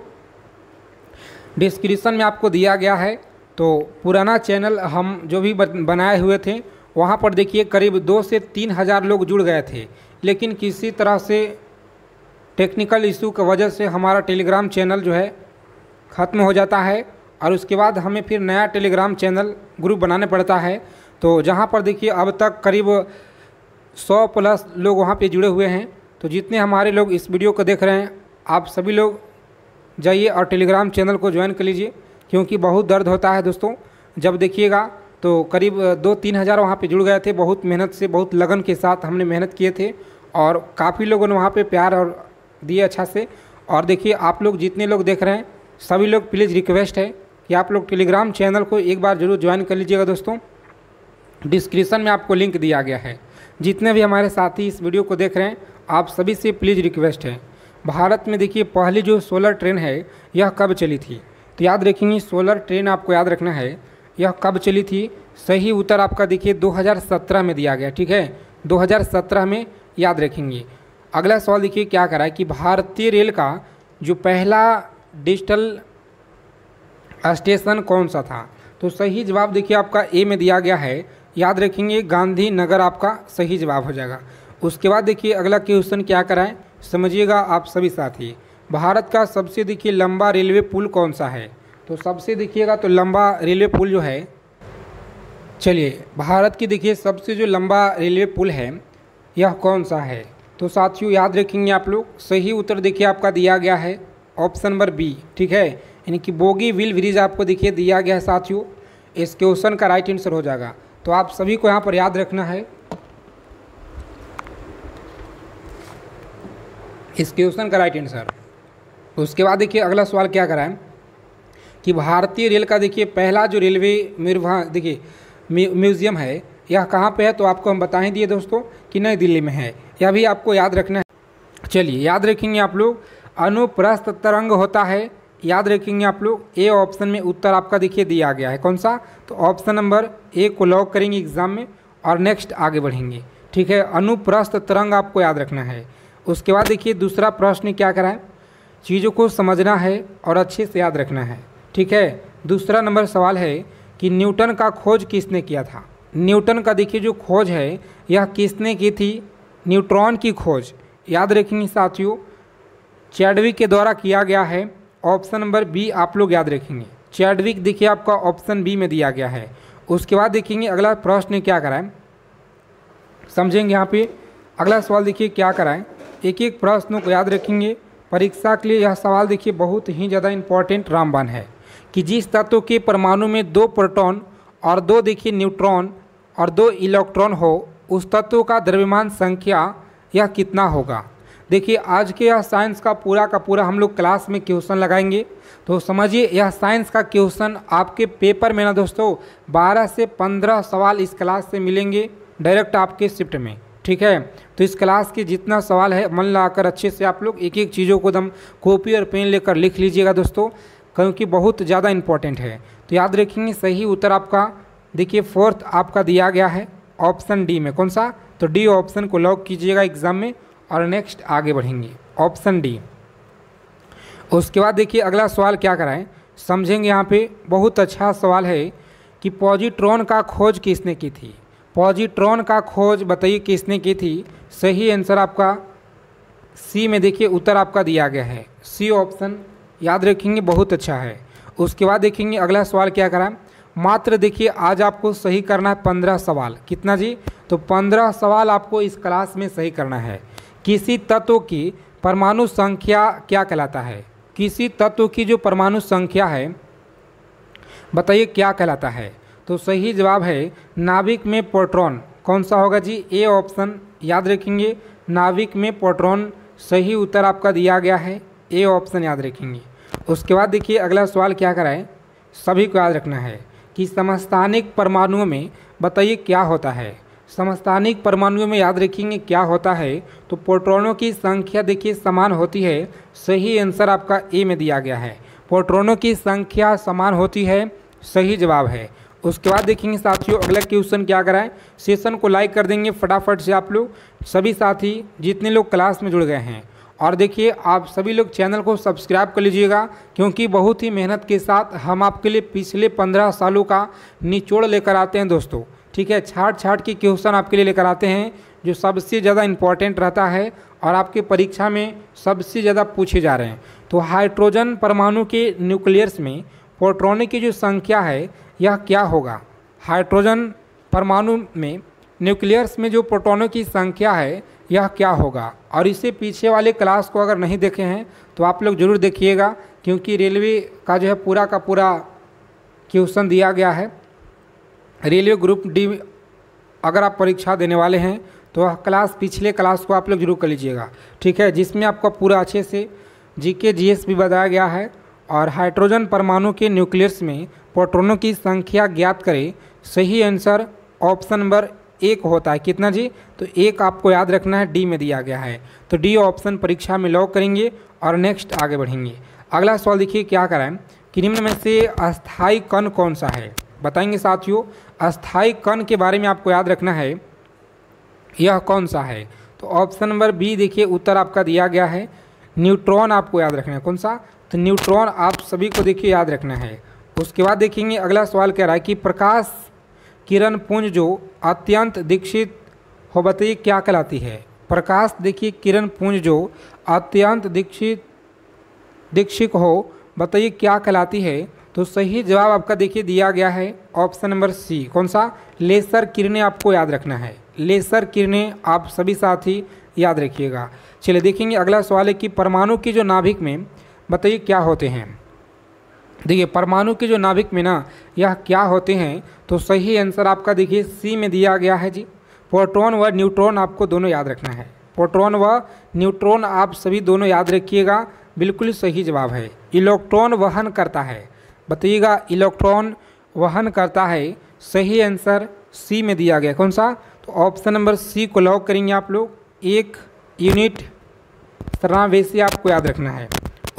डिस्क्रिप्शन में आपको दिया गया है। तो पुराना चैनल हम जो भी बनाए हुए थे वहाँ पर देखिए करीब 2 से 3 हज़ार लोग जुड़ गए थे, लेकिन किसी तरह से टेक्निकल इशू की वजह से हमारा टेलीग्राम चैनल जो है ख़त्म हो जाता है और उसके बाद हमें फिर नया टेलीग्राम चैनल ग्रुप बनाने पड़ता है। तो जहाँ पर देखिए अब तक करीब 100 प्लस लोग वहाँ पे जुड़े हुए हैं। तो जितने हमारे लोग इस वीडियो को देख रहे हैं आप सभी लोग जाइए और टेलीग्राम चैनल को ज्वाइन कर लीजिए, क्योंकि बहुत दर्द होता है दोस्तों। जब देखिएगा तो करीब 2-3 हज़ार वहाँ पे जुड़ गए थे। बहुत मेहनत से, बहुत लगन के साथ हमने मेहनत किए थे और काफ़ी लोगों ने वहाँ पे प्यार और दिए अच्छा से। और देखिए आप लोग जितने लोग देख रहे हैं सभी लोग प्लीज़ रिक्वेस्ट है कि आप लोग टेलीग्राम चैनल को एक बार ज़रूर ज्वाइन कर लीजिएगा दोस्तों। डिस्क्रिप्शन में आपको लिंक दिया गया है। जितने भी हमारे साथी इस वीडियो को देख रहे हैं आप सभी से प्लीज़ रिक्वेस्ट है, भारत में देखिए पहली जो सोलर ट्रेन है यह कब चली थी? तो याद रखेंगे सोलर ट्रेन आपको याद रखना है यह कब चली थी। सही उत्तर आपका देखिए 2017 में दिया गया। ठीक है, 2017 में याद रखेंगे। अगला सवाल देखिए क्या करा है कि भारतीय रेल का जो पहला डिजिटल स्टेशन कौन सा था? तो सही जवाब देखिए आपका ए में दिया गया है। याद रखेंगे गांधीनगर आपका सही जवाब हो जाएगा। उसके बाद देखिए अगला क्वेश्चन क्या कराएं, समझिएगा आप सभी साथी। भारत का सबसे देखिए लंबा रेलवे पुल कौन सा है? तो सबसे देखिएगा तो लंबा रेलवे पुल जो है, चलिए भारत की देखिए सबसे जो लंबा रेलवे पुल है यह कौन सा है? तो साथियों याद रखेंगे आप लोग, सही उत्तर देखिए आपका दिया गया है ऑप्शन नंबर बी। ठीक है, यानी कि बोगीबिल ब्रिज आपको देखिए दिया गया है साथियों। इस क्वेश्चन का राइट आंसर हो जाएगा। तो आप सभी को यहाँ पर याद रखना है इस क्वेश्चन का राइट आंसर। उसके बाद देखिए अगला सवाल क्या करा है कि भारतीय रेल का देखिए पहला जो रेलवे देखिए म्यूजियम है यह कहाँ पे है? तो आपको हम बता ही दिए दोस्तों कि नई दिल्ली में है। यह भी आपको याद रखना है। चलिए याद रखेंगे आप लोग, अनुप्रस्थ तरंग होता है। याद रखेंगे आप लोग, ए ऑप्शन में उत्तर आपका देखिए दिया गया है। कौन सा? तो ऑप्शन नंबर ए को लॉक करेंगे एग्जाम में और नेक्स्ट आगे बढ़ेंगे। ठीक है, अनुप्रस्थ तरंग आपको याद रखना है। उसके बाद देखिए दूसरा प्रश्न क्या कराएं, चीज़ों को समझना है और अच्छे से याद रखना है। ठीक है, दूसरा नंबर सवाल है कि न्यूटन का खोज किसने किया था? न्यूटन का देखिए जो खोज है यह किसने की थी? न्यूट्रॉन की खोज याद रखेंगे साथियों, चैडविक के द्वारा किया गया है। ऑप्शन नंबर बी आप लोग याद रखेंगे, चैडविक देखिए आपका ऑप्शन बी में दिया गया है। उसके बाद देखेंगे अगला प्रश्न क्या कराएं, समझेंगे यहाँ पे। अगला सवाल देखिए क्या कराएं, एक एक प्रश्नों को याद रखेंगे। परीक्षा के लिए यह सवाल देखिए बहुत ही ज़्यादा इंपॉर्टेंट रामबाण है कि जिस तत्व के परमाणु में 2 प्रोटॉन और 2 देखिए न्यूट्रॉन और 2 इलेक्ट्रॉन हो उस तत्व का द्रव्यमान संख्या यह कितना होगा? देखिए आज के यह साइंस का पूरा हम लोग क्लास में क्वेश्चन लगाएंगे। तो समझिए यह साइंस का क्वेश्चन आपके पेपर में ना दोस्तों 12 से 15 सवाल इस क्लास से मिलेंगे डायरेक्ट आपके शिफ्ट में। ठीक है, तो इस क्लास के जितना सवाल है मन लगाकर अच्छे से आप लोग एक एक चीज़ों को एकदम कॉपी और पेन लेकर लिख लीजिएगा दोस्तों, क्योंकि बहुत ज़्यादा इंपॉर्टेंट है। तो याद रखेंगे सही उत्तर आपका देखिए 4th आपका दिया गया है ऑप्शन डी में। कौन सा? तो डी ऑप्शन को लॉक कीजिएगा एग्जाम में और नेक्स्ट आगे बढ़ेंगे, ऑप्शन डी। उसके बाद देखिए अगला सवाल क्या कराएं, समझेंगे। यहाँ पे बहुत अच्छा सवाल है कि पॉजिट्रॉन का खोज किसने की थी? पॉजिट्रॉन का खोज बताइए किसने की थी? सही आंसर आपका सी में देखिए उत्तर आपका दिया गया है, सी ऑप्शन याद रखेंगे, बहुत अच्छा है। उसके बाद देखेंगे अगला सवाल क्या कराएं, मात्र देखिए आज आपको सही करना है 15 सवाल। कितना जी? तो 15 सवाल आपको इस क्लास में सही करना है। किसी तत्व की परमाणु संख्या क्या कहलाता है? किसी तत्व की जो परमाणु संख्या है बताइए क्या कहलाता है? तो सही जवाब है नाभिक में प्रोटॉन। कौन सा होगा जी? ए ऑप्शन याद रखेंगे। नाभिक में प्रोटॉन, सही उत्तर आपका दिया गया है ए ऑप्शन याद रखेंगे। उसके बाद देखिए अगला सवाल क्या कराए, सभी को याद रखना है कि समस्थानिक परमाणुओं में बताइए क्या होता है। समस्थानिक परमाणुओं में याद रखेंगे क्या होता है, तो प्रोटॉनों की संख्या देखिए समान होती है। सही आंसर आपका ए में दिया गया है, प्रोटॉनों की संख्या समान होती है, सही जवाब है। उसके बाद देखेंगे साथियों अगला क्वेश्चन क्या कराएं। सेशन को लाइक कर देंगे फटाफट से आप लोग सभी साथी जितने लोग क्लास में जुड़ गए हैं। और देखिए आप सभी लोग चैनल को सब्सक्राइब कर लीजिएगा, क्योंकि बहुत ही मेहनत के साथ हम आपके लिए पिछले 15 सालों का निचोड़ लेकर आते हैं दोस्तों। ठीक है, छाट छाट के क्वेश्चन आपके लिए लेकर आते हैं जो सबसे ज़्यादा इम्पॉर्टेंट रहता है और आपके परीक्षा में सबसे ज़्यादा पूछे जा रहे हैं। तो हाइड्रोजन परमाणु के न्यूक्लियस में प्रोटॉनों की जो संख्या है यह क्या होगा? हाइड्रोजन परमाणु में न्यूक्लियस में जो प्रोटॉनों की संख्या है यह क्या होगा? और इससे पीछे वाले क्लास को अगर नहीं देखे हैं तो आप लोग ज़रूर देखिएगा, क्योंकि रेलवे का जो है पूरा का पूरा क्वेश्चन दिया गया है। रेलवे ग्रुप डी अगर आप परीक्षा देने वाले हैं तो क्लास पिछले क्लास को आप लोग जरूर कर लीजिएगा। ठीक है, जिसमें आपका पूरा अच्छे से जीके जीएस भी बताया गया है। और हाइड्रोजन परमाणु के न्यूक्लियस में प्रोटॉनों की संख्या ज्ञात करें। सही आंसर ऑप्शन नंबर 1 होता है। कितना जी? तो 1 आपको याद रखना है, डी में दिया गया है। तो डी ऑप्शन परीक्षा में लॉक करेंगे और नेक्स्ट आगे बढ़ेंगे। अगला सवाल देखिए क्या कराएं कि निम्न में से अस्थायी कण कौन सा है? बताएंगे साथियों, अस्थायी कण के बारे में आपको याद रखना है, यह कौन सा है? तो ऑप्शन नंबर बी देखिए उत्तर आपका दिया गया है, न्यूट्रॉन आपको याद रखना है। कौन सा? तो न्यूट्रॉन आप सभी को देखिए याद रखना है। उसके बाद देखेंगे अगला सवाल कह रहा है कि प्रकाश किरण पुंज जो अत्यंत दीक्षित हो बताइए क्या कहलाती है? प्रकाश देखिए किरण पुंज जो अत्यंत दीक्षित हो बताइए क्या कहलाती है? तो सही जवाब आपका देखिए दिया गया है ऑप्शन नंबर सी। कौन सा? लेसर किरणें आपको याद रखना है। लेसर किरणें आप सभी साथी याद रखिएगा। चलिए देखेंगे अगला सवाल है कि परमाणु की जो नाभिक में बताइए क्या होते हैं। देखिए परमाणु के जो नाभिक में ना यह क्या होते हैं, तो सही आंसर आपका देखिए सी में दिया गया है जी। प्रोटॉन व न्यूट्रॉन आपको दोनों याद रखना है। प्रोटॉन व न्यूट्रॉन आप सभी दोनों याद रखिएगा, बिल्कुल सही जवाब है। इलेक्ट्रॉन वहन करता है बताइएगा, इलेक्ट्रॉन वहन करता है। सही आंसर सी में दिया गया। कौन सा? तो ऑप्शन नंबर सी को लॉक करेंगे आप लोग। 1 यूनिट सरनावेशी आपको याद रखना है।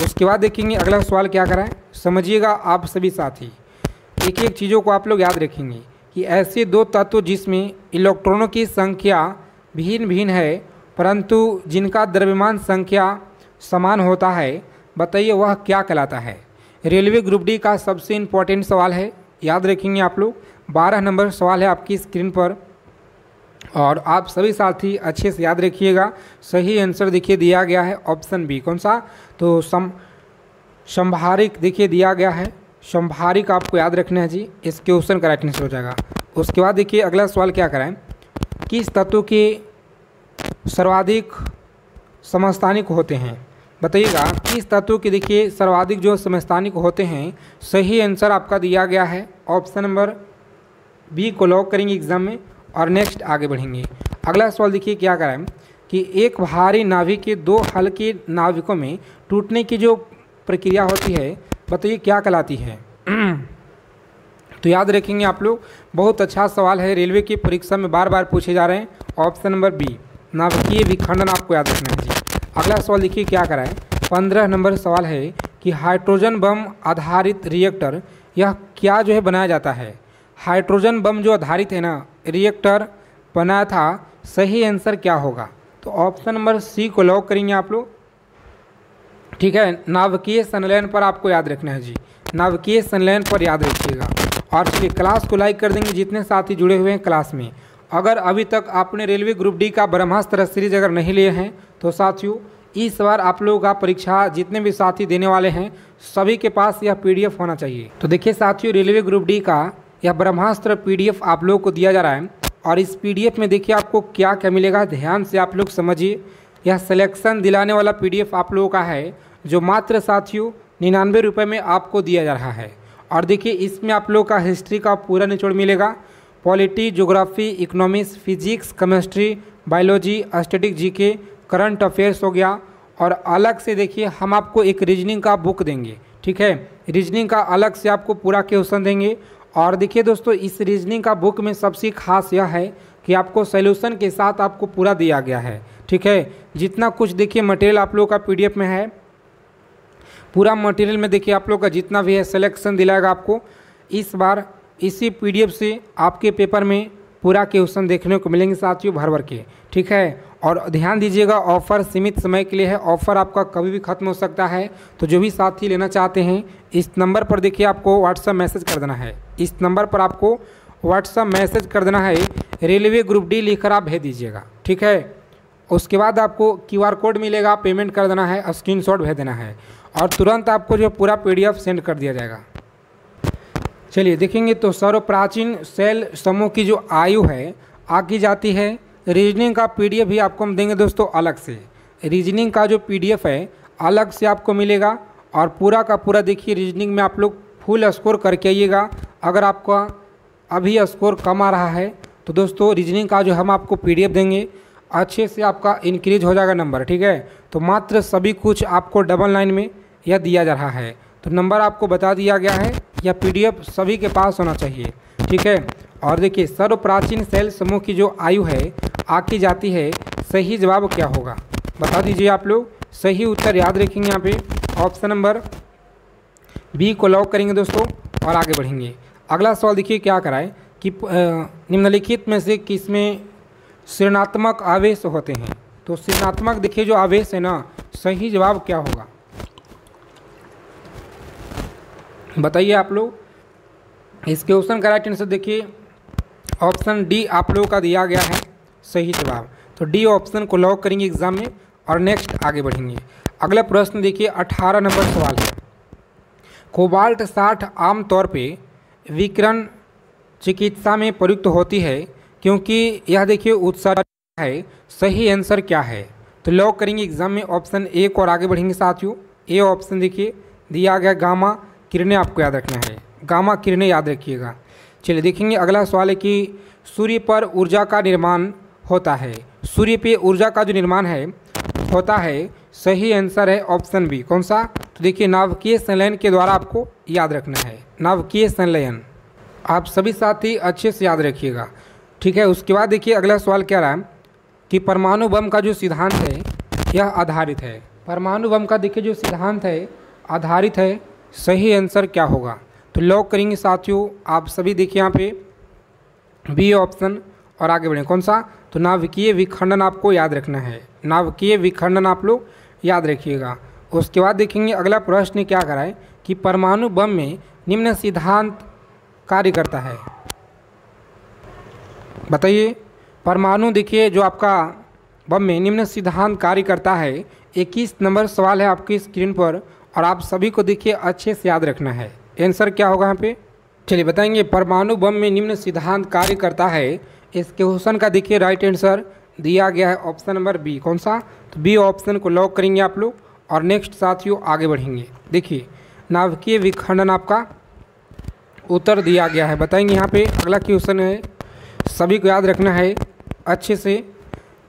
उसके बाद देखेंगे अगला सवाल क्या कराएं, समझिएगा आप सभी साथी। एक एक चीज़ों को आप लोग याद रखेंगे कि ऐसे 2 तत्व जिसमें इलेक्ट्रॉनों की संख्या भिन्न भिन्न है परंतु जिनका द्रव्यमान संख्या समान होता है, बताइए वह क्या कहलाता है? रेलवे ग्रुप डी का सबसे इम्पोर्टेंट सवाल है, याद रखेंगे आप लोग। 12 नंबर सवाल है आपकी स्क्रीन पर और आप सभी साथी अच्छे से याद रखिएगा। सही आंसर देखिए दिया गया है ऑप्शन बी। कौन सा? तो संभारिक देखिए दिया गया है। संभारिक आपको याद रखना है जी, इस क्वेश्चन का राइट आंसर हो जाएगा। उसके बाद देखिए अगला सवाल क्या कराएं, किस तत्व के सर्वाधिक समस्थानिक होते हैं? बताइएगा किस तत्व के देखिए सर्वाधिक जो समस्थानिक होते हैं। सही आंसर आपका दिया गया है ऑप्शन नंबर बी को लॉक करेंगे एग्जाम में और नेक्स्ट आगे बढ़ेंगे। अगला सवाल देखिए क्या कराएं कि एक भारी नाभिक के 2 हल्के नाभिकों में टूटने की जो प्रक्रिया होती है बताइए क्या कहलाती है? तो याद रखेंगे आप लोग, बहुत अच्छा सवाल है, रेलवे की परीक्षा में बार बार पूछे जा रहे हैं। ऑप्शन नंबर बी नाभिकीय विखंडन आपको याद रखना है जी। अगला सवाल देखिए क्या कराएं, 15 नंबर सवाल है कि हाइड्रोजन बम आधारित रिएक्टर यह क्या जो है बनाया जाता है? हाइड्रोजन बम जो आधारित है ना रिएक्टर बनाया था, सही आंसर क्या होगा? तो ऑप्शन नंबर सी को लॉक करेंगे आप लोग। ठीक है, नाभिकीय संलयन पर आपको याद रखना है जी, नाभिकीय संलयन पर याद रखिएगा। और चलिए क्लास को लाइक कर देंगे जितने साथी जुड़े हुए हैं क्लास में। अगर अभी तक आपने रेलवे ग्रुप डी का ब्रह्मास्त्र सीरीज अगर नहीं लिए हैं तो साथियों इस बार आप लोगों का परीक्षा जितने भी साथी देने वाले हैं सभी के पास यह पीडीएफ होना चाहिए। तो देखिए साथियों, रेलवे ग्रुप डी का यह ब्रह्मास्त्र पीडीएफ आप लोगों को दिया जा रहा है और इस पीडीएफ में देखिए आपको क्या क्या मिलेगा, ध्यान से आप लोग समझिए। यह सिलेक्शन दिलाने वाला पीडीएफ आप लोगों का है जो मात्र साथियों 99 रुपये में आपको दिया जा रहा है। और देखिए इसमें आप लोग का हिस्ट्री का पूरा निचोड़ मिलेगा, polity, geography, economics, physics, chemistry, biology, static, GK, current affairs हो गया। और अलग से देखिए हम आपको एक रीजनिंग का बुक देंगे, ठीक है, रीजनिंग का अलग से आपको पूरा क्वेश्चन देंगे। और देखिए दोस्तों, इस रीजनिंग का बुक में सबसे खास यह है कि आपको सॉल्यूशन के साथ आपको पूरा दिया गया है, ठीक है। जितना कुछ देखिए मटेरियल आप लोगों का पीडीएफ में है, पूरा मटेरियल में देखिए आप लोग का जितना भी है सिलेक्शन दिलाएगा आपको। इस बार इसी पीडीएफ से आपके पेपर में पूरा क्वेश्चन देखने को मिलेंगे साथियों, भर भर के, ठीक है। और ध्यान दीजिएगा, ऑफ़र सीमित समय के लिए है, ऑफ़र आपका कभी भी ख़त्म हो सकता है। तो जो भी साथी लेना चाहते हैं इस नंबर पर देखिए आपको व्हाट्सएप मैसेज कर देना है, इस नंबर पर आपको व्हाट्सएप मैसेज कर देना है, रेलवे ग्रुप डी लिखकर आप भेज दीजिएगा, ठीक है। उसके बाद आपको क्यूआर कोड मिलेगा, पेमेंट कर देना है, स्क्रीनशॉट भेज देना है और तुरंत आपको जो पूरा पीडीएफ सेंड कर दिया जाएगा। चलिए देखेंगे तो सर्व प्राचीन सेल समूह की जो आयु है आकी जाती है। रीजनिंग का पीडीएफ भी आपको हम देंगे दोस्तों अलग से, रीजनिंग का जो पीडीएफ है अलग से आपको मिलेगा। और पूरा का पूरा देखिए रीजनिंग में आप लोग फुल स्कोर करके आइएगा। अगर आपका अभी स्कोर कम आ रहा है तो दोस्तों रीजनिंग का जो हम आपको पीडीएफ देंगे अच्छे से आपका इंक्रीज हो जाएगा नंबर, ठीक है। तो मात्र सभी कुछ आपको डबल लाइन में यह दिया जा रहा है, तो नंबर आपको बता दिया गया है, यह पीडीएफ सभी के पास होना चाहिए, ठीक है। और देखिए सर्व प्राचीन सेल समूह की जो आयु है आकी जाती है, सही जवाब क्या होगा बता दीजिए आप लोग। सही उत्तर याद रखेंगे, यहाँ पे ऑप्शन नंबर बी को लॉक करेंगे दोस्तों और आगे बढ़ेंगे। अगला सवाल देखिए क्या कराए कि निम्नलिखित में से किसमें ऋणात्मक आवेश होते हैं। तो ऋणात्मक देखिए जो आवेश है ना, सही जवाब क्या होगा बताइए आप लोग। इस क्वेश्चन का राइट आंसर देखिए ऑप्शन डी आप लोगों का दिया गया है सही जवाब। तो डी ऑप्शन को लॉक करेंगे एग्जाम में और नेक्स्ट आगे बढ़ेंगे। अगला प्रश्न देखिए 18 नंबर सवाल है। कोबाल्ट 60 आमतौर पे विकिरण चिकित्सा में प्रयुक्त होती है क्योंकि यह देखिए उत्सर्जक है, सही आंसर क्या है। तो लॉक करेंगे एग्जाम में ऑप्शन ए को और आगे बढ़ेंगे साथियों। ए ऑप्शन देखिए दिया गया गामा किरणें आपको याद रखना है, गामा किरणें याद रखिएगा। चलिए देखेंगे अगला सवाल है कि सूर्य पर ऊर्जा का निर्माण होता है। सूर्य पे ऊर्जा का जो निर्माण है होता है, सही आंसर है ऑप्शन बी। कौन सा? तो देखिए नाभिकीय संलयन के द्वारा आपको याद रखना है, नाभिकीय संलयन। आप सभी साथी अच्छे से याद रखिएगा, ठीक है। उसके बाद देखिए अगला सवाल क्या रहा कि परमाणु बम का जो सिद्धांत है यह आधारित है। परमाणु बम का देखिए जो सिद्धांत है आधारित है, सही आंसर क्या होगा। तो लॉक करेंगे साथियों आप सभी देखिए यहाँ पे बी ऑप्शन और आगे बढ़ें। कौन सा? तो नाभिकीय विखंडन आपको याद रखना है, नाभिकीय विखंडन आप लोग याद रखिएगा। उसके बाद देखेंगे अगला प्रश्न क्या कराए कि परमाणु बम में निम्न सिद्धांत कार्य करता है। बताइए परमाणु देखिए जो आपका बम में निम्न सिद्धांत कार्य करता है। 21 नंबर सवाल है आपकी स्क्रीन पर और आप सभी को देखिए अच्छे से याद रखना है, आंसर क्या होगा यहाँ पे। चलिए बताएंगे परमाणु बम में निम्न सिद्धांत कार्य करता है। इस क्वेश्चन का देखिए राइट आंसर दिया गया है ऑप्शन नंबर बी। कौन सा? तो बी ऑप्शन को लॉक करेंगे आप लोग और नेक्स्ट साथियों आगे बढ़ेंगे। देखिए नाभिकीय विखंडन आपका उत्तर दिया गया है। बताएंगे यहाँ पे अगला क्वेश्चन है, सभी को याद रखना है अच्छे से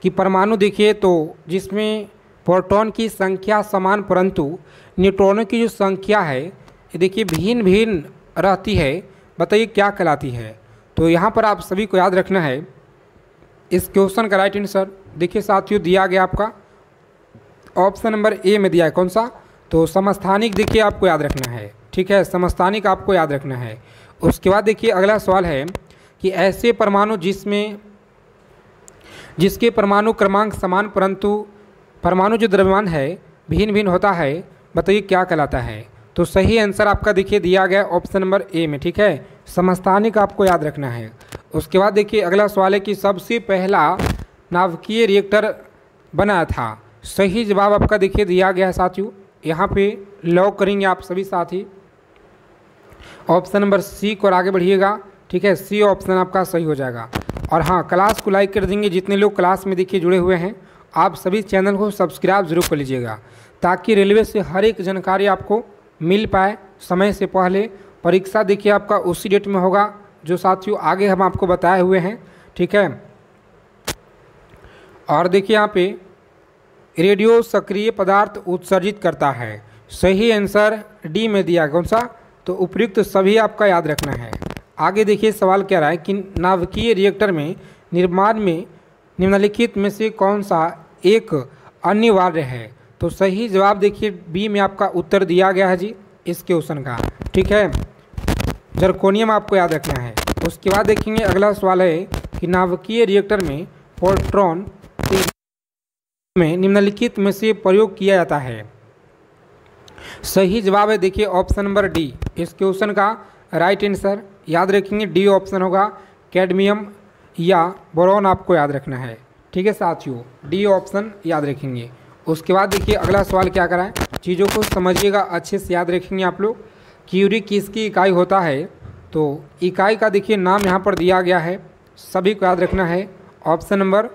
कि परमाणु देखिए तो जिसमें प्रोटॉन की संख्या समान परंतु न्यूट्रॉनों की जो संख्या है ये देखिए भिन्न भिन्न रहती है, बताइए क्या कहलाती है। तो यहाँ पर आप सभी को याद रखना है इस क्वेश्चन का राइट आंसर देखिए साथियों दिया गया आपका ऑप्शन नंबर ए में दिया है। कौन सा? तो समस्थानिक देखिए आपको याद रखना है, ठीक है, समस्थानिक आपको याद रखना है। उसके बाद देखिए अगला सवाल है कि ऐसे परमाणु जिसके परमाणु क्रमांक समान परंतु परमाणु जो द्रव्यमान है भिन्न भिन्न होता है, बताइए क्या कहलाता है। तो सही आंसर आपका देखिए दिया गया ऑप्शन नंबर ए में, ठीक है, समस्थानिक आपको याद रखना है। उसके बाद देखिए अगला सवाल है कि सबसे पहला नाभिकीय रिएक्टर बनाया था। सही जवाब आपका देखिए दिया गया है साथियों, यहाँ पे लॉक करेंगे आप सभी साथी ऑप्शन नंबर सी को और आगे बढ़िएगा, ठीक है, सी ऑप्शन आपका सही हो जाएगा। और हाँ क्लास को लाइक कर देंगे जितने लोग क्लास में देखिए जुड़े हुए हैं। आप सभी चैनल को सब्सक्राइब जरूर कर लीजिएगा ताकि रेलवे से हर एक जानकारी आपको मिल पाए समय से पहले। परीक्षा देखिए आपका उसी डेट में होगा जो साथियों आगे हम आपको बताए हुए हैं, ठीक है। और देखिए यहाँ पे रेडियो सक्रिय पदार्थ उत्सर्जित करता है। सही आंसर डी में दिया, कौन सा? तो उपयुक्त सभी आपका याद रखना है। आगे देखिए सवाल क्या रहा है कि नाभिकीय रिएक्टर में निर्माण में निम्नलिखित में से कौन सा एक अनिवार्य है? तो सही जवाब देखिए बी में आपका उत्तर दिया गया है जी इस क्वेश्चन का, ठीक है। जर्कोनियम आपको याद रखना है। उसके बाद देखेंगे अगला सवाल है कि नाभिकीय रिएक्टर में पोल्ट्रॉन में निम्नलिखित में से प्रयोग किया जाता है। सही जवाब है देखिए ऑप्शन नंबर डी इस क्वेश्चन का राइट आंसर। याद रखेंगे डी ऑप्शन होगा, कैडमियम या बोरॉन आपको याद रखना है, ठीक है साथियों, डी ऑप्शन याद रखेंगे। उसके बाद देखिए अगला सवाल क्या कराएं, चीज़ों को समझिएगा अच्छे से याद रखेंगे आप लोग। क्यूरी किसकी इकाई होता है? तो इकाई का देखिए नाम यहाँ पर दिया गया है, सभी को याद रखना है। ऑप्शन नंबर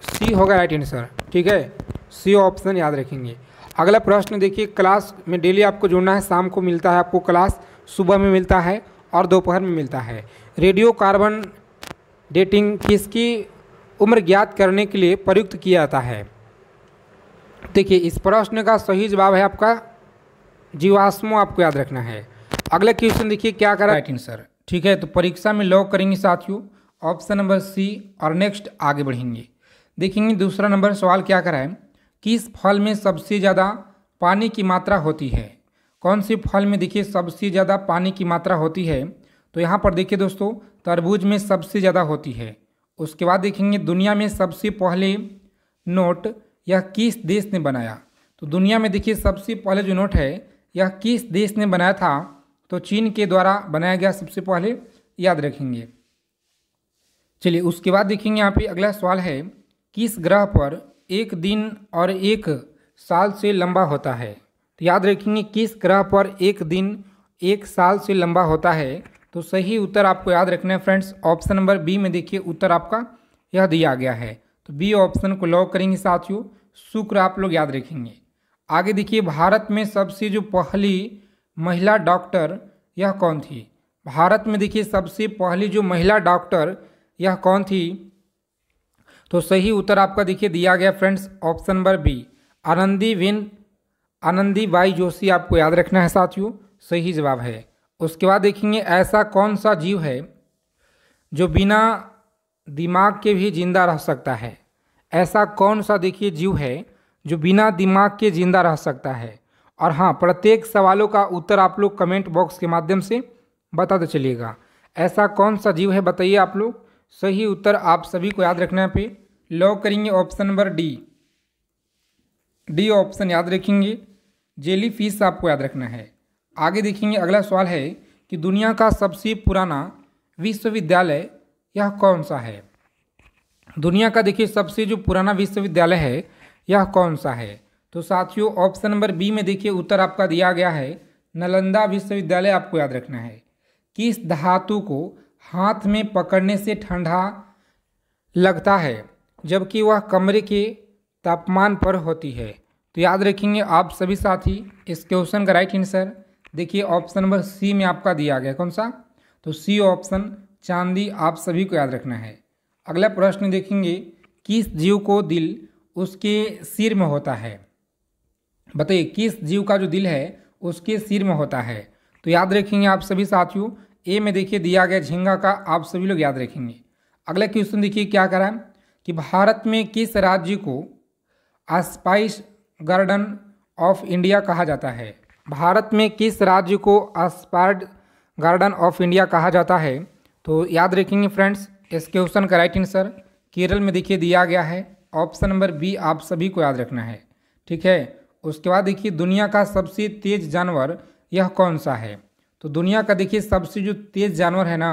सी होगा राइट आंसर, ठीक है, सी ऑप्शन याद रखेंगे। अगला प्रश्न देखिए, क्लास में डेली आपको जुड़ना है, शाम को मिलता है आपको क्लास, सुबह में मिलता है और दोपहर में मिलता है। रेडियो कार्बन डेटिंग किसकी उम्र ज्ञात करने के लिए प्रयुक्त किया जाता है? देखिए इस प्रश्न का सही जवाब है आपका जीवाश्मों, आपको याद रखना है। अगला क्वेश्चन देखिए क्या करा राइट आंसर, ठीक है। तो परीक्षा में लॉक करेंगे साथियों ऑप्शन नंबर सी और नेक्स्ट आगे बढ़ेंगे। देखेंगे दूसरा नंबर सवाल क्या करा है, किस फल में सबसे ज़्यादा पानी की मात्रा होती है? कौन से फल में देखिए सबसे ज़्यादा पानी की मात्रा होती है? तो यहाँ पर देखिए दोस्तों तरबूज में सबसे ज़्यादा होती है। उसके बाद देखेंगे दुनिया में सबसे पहले नोट यह किस देश ने बनाया? तो दुनिया में देखिए सबसे पहले जो नोट है यह किस देश ने बनाया था? तो चीन के द्वारा बनाया गया सबसे पहले, याद रखेंगे। चलिए उसके बाद देखेंगे यहाँ पे अगला सवाल है, किस ग्रह पर एक दिन और एक साल से लंबा होता है? तो याद रखेंगे किस ग्रह पर एक दिन एक साल से लंबा होता है? तो सही उत्तर आपको याद रखना है फ्रेंड्स, ऑप्शन नंबर बी में देखिए उत्तर आपका यह दिया गया है। तो बी ऑप्शन को लॉक करेंगे साथियों, शुक्र आप लोग याद रखेंगे। आगे देखिए भारत में सबसे जो पहली महिला डॉक्टर यह कौन थी? भारत में देखिए सबसे पहली जो महिला डॉक्टर यह कौन थी? तो सही उत्तर आपका देखिए दिया गया friends option number B, Anandibai Joshi आपको याद रखना है साथियों, सही जवाब है। उसके बाद देखेंगे ऐसा कौन सा जीव है जो बिना दिमाग के भी जिंदा रह सकता है? ऐसा कौन सा देखिए जीव है जो बिना दिमाग के जिंदा रह सकता है? और हाँ, प्रत्येक सवालों का उत्तर आप लोग कमेंट बॉक्स के माध्यम से बताते चलिएगा। ऐसा कौन सा जीव है बताइए आप लोग। सही उत्तर आप सभी को याद रखना है। पे लॉक करेंगे option number D, D option याद रखेंगे, जेली फिश आपको याद रखना है। आगे देखेंगे अगला सवाल है कि दुनिया का सबसे पुराना विश्वविद्यालय यह कौन सा है? दुनिया का देखिए सबसे जो पुराना विश्वविद्यालय है यह कौन सा है? तो साथियों ऑप्शन नंबर बी में देखिए उत्तर आपका दिया गया है, नालंदा विश्वविद्यालय आपको याद रखना है। किस धातु को हाथ में पकड़ने से ठंडा लगता है जबकि वह कमरे के तापमान पर होती है? तो याद रखेंगे आप सभी साथी इस क्वेश्चन का राइट आंसर देखिए ऑप्शन नंबर सी में आपका दिया गया, कौन सा? तो सी ऑप्शन चांदी आप सभी को याद रखना है। अगला प्रश्न देखेंगे, किस जीव को दिल उसके सिर में होता है? बताइए किस जीव का जो दिल है उसके सिर में होता है? तो याद रखेंगे आप सभी साथियों, ए में देखिए दिया गया झींगा का, आप सभी लोग याद रखेंगे। अगला क्वेश्चन देखिए क्या करा कि भारत में किस राज्य को स्पाइस गार्डन ऑफ इंडिया कहा जाता है? भारत में किस राज्य को स्पाइस गार्डन ऑफ इंडिया कहा जाता है? तो याद रखेंगे फ्रेंड्स इस क्वेश्चन का राइट आंसर केरल में देखिए दिया गया है, ऑप्शन नंबर बी आप सभी को याद रखना है, ठीक है। उसके बाद देखिए दुनिया का सबसे तेज जानवर यह कौन सा है? तो दुनिया का देखिए सबसे जो तेज जानवर है ना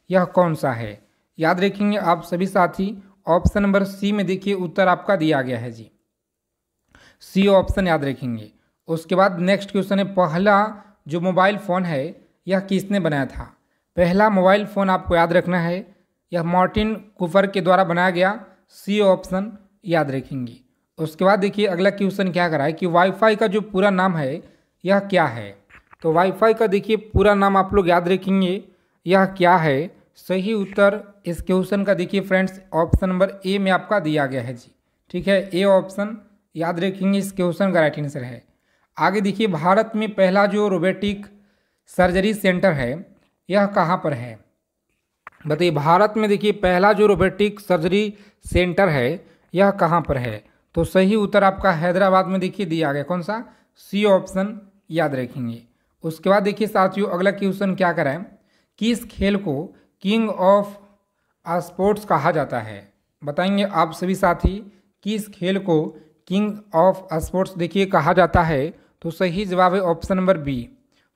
यह कौन सा है? याद रखेंगे आप सभी साथी, ऑप्शन नंबर सी में देखिए उत्तर आपका दिया गया है जी, सी ऑप्शन याद रखेंगे। उसके बाद नेक्स्ट क्वेश्चन है, पहला जो मोबाइल फ़ोन है यह किसने बनाया था? पहला मोबाइल फ़ोन आपको याद रखना है, यह मार्टिन कूपर के द्वारा बनाया गया, सी ऑप्शन याद रखेंगे। उसके बाद देखिए अगला क्वेश्चन क्या करा है कि वाईफाई का जो पूरा नाम है यह क्या है? तो वाईफाई का देखिए पूरा नाम आप लोग याद रखेंगे, यह क्या है? सही उत्तर इस क्वेश्चन का देखिए फ्रेंड्स ऑप्शन नंबर ए में आपका दिया गया है जी। ठीक है, ए ऑप्शन याद रखेंगे इस क्वेश्चन का राइट आंसर है। आगे देखिए, भारत में पहला जो रोबोटिक सर्जरी सेंटर है यह कहाँ पर है? बताइए, भारत में देखिए पहला जो रोबोटिक सर्जरी सेंटर है यह कहाँ पर है? तो सही उत्तर आपका हैदराबाद में देखिए दिया गया। कौन सा? सी ऑप्शन याद रखेंगे। उसके बाद देखिए साथियों, अगला क्वेश्चन क्या कराएं? किस खेल को किंग ऑफ स्पोर्ट्स कहा जाता है? बताएंगे आप सभी साथी, किस खेल को किंग ऑफ स्पोर्ट्स देखिए कहा जाता है? तो सही जवाब है ऑप्शन नंबर बी,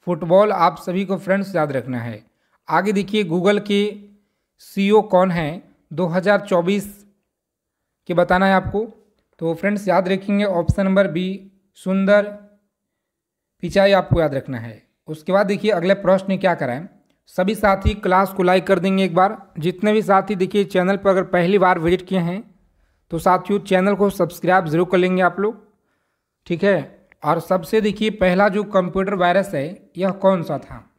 फुटबॉल। आप सभी को फ्रेंड्स याद रखना है। आगे देखिए, गूगल के सीईओ कौन है 2024 के बताना है आपको। तो फ्रेंड्स याद रखेंगे ऑप्शन नंबर बी, सुंदर पिचाई आपको याद रखना है। उसके बाद देखिए अगले प्रश्न क्या कराएं? सभी साथी क्लास को लाइक कर देंगे एक बार। जितने भी साथी देखिए चैनल पर अगर पहली बार विजिट किए हैं तो साथियों चैनल को सब्सक्राइब जरूर कर लेंगे आप लोग। ठीक है, और सबसे देखिए पहला जो कंप्यूटर वायरस है यह कौन सा था?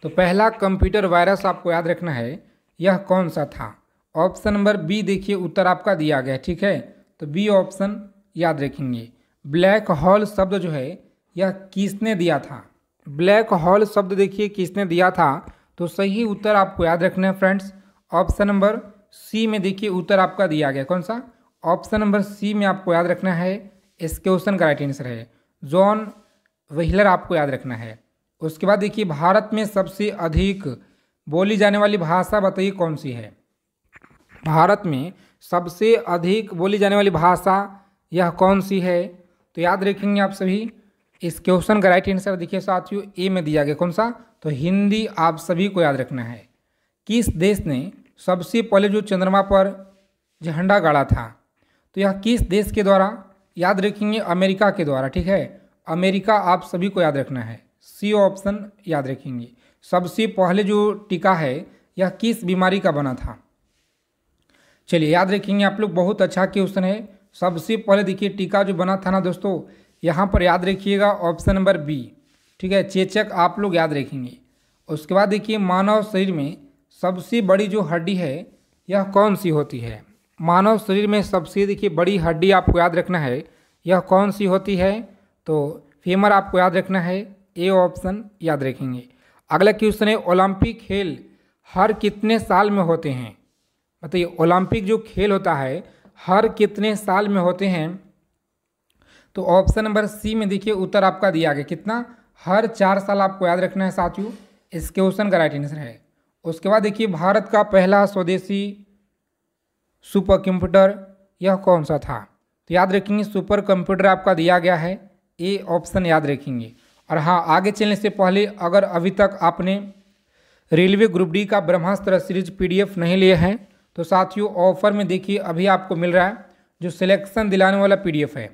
तो पहला कंप्यूटर वायरस आपको याद रखना है यह कौन सा था? ऑप्शन नंबर बी देखिए उत्तर आपका दिया गया है। ठीक है, तो बी ऑप्शन याद रखेंगे। ब्लैक होल शब्द जो है यह किसने दिया था? ब्लैक होल शब्द देखिए किसने दिया था? तो सही उत्तर आपको याद रखना है फ्रेंड्स, ऑप्शन नंबर सी में देखिए उत्तर आपका दिया गया। कौन सा? ऑप्शन नंबर सी में आपको याद रखना है। इस क्वेश्चन का राइट आंसर है जॉन व्हीलर, आपको याद रखना है। उसके बाद देखिए, भारत में सबसे अधिक बोली जाने वाली भाषा बताइए कौन सी है? भारत में सबसे अधिक बोली जाने वाली भाषा यह कौन सी है? तो याद रखेंगे आप सभी, इस क्वेश्चन का राइट आंसर देखिए साथियों ए में दिया गया। कौन सा? तो हिंदी आप सभी को याद रखना है। किस देश ने सबसे पहले जो चंद्रमा पर झंडा गाड़ा था? तो यह किस देश के द्वारा? याद रखेंगे अमेरिका के द्वारा। ठीक है, अमेरिका आप सभी को याद रखना है। सी ऑप्शन याद रखेंगे। सबसे पहले जो टीका है यह किस बीमारी का बना था? चलिए याद रखेंगे आप लोग, बहुत अच्छा क्वेश्चन है। सबसे पहले देखिए टीका जो बना था ना दोस्तों, यहाँ पर याद रखिएगा ऑप्शन नंबर बी। ठीक है, चेचक आप लोग याद रखेंगे। उसके बाद देखिए, मानव शरीर में सबसे बड़ी जो हड्डी है यह कौन सी होती है? मानव शरीर में सबसे देखिए बड़ी हड्डी आपको याद रखना है यह कौन सी होती है? तो फीमर आपको याद रखना है। ए ऑप्शन याद रखेंगे। अगला क्वेश्चन है, ओलंपिक खेल हर कितने साल में होते हैं? बताइए, ओलंपिक जो खेल होता है हर कितने साल में होते हैं? तो ऑप्शन नंबर सी में देखिए उत्तर आपका दिया गया। कितना? हर 4 साल आपको याद रखना है साथियों। इस क्वेश्चन का राइट आंसर है। उसके बाद देखिए, भारत का पहला स्वदेशी सुपर कंप्यूटर यह कौन सा था? तो याद रखेंगे सुपर कंप्यूटर आपका दिया गया है। ए ऑप्शन याद रखेंगे। और हाँ, आगे चलने से पहले अगर अभी तक आपने रेलवे ग्रुप डी का ब्रह्मास्त्र सीरीज PDF नहीं लिए हैं तो साथियों ऑफर में देखिए अभी आपको मिल रहा है जो सिलेक्शन दिलाने वाला PDF है।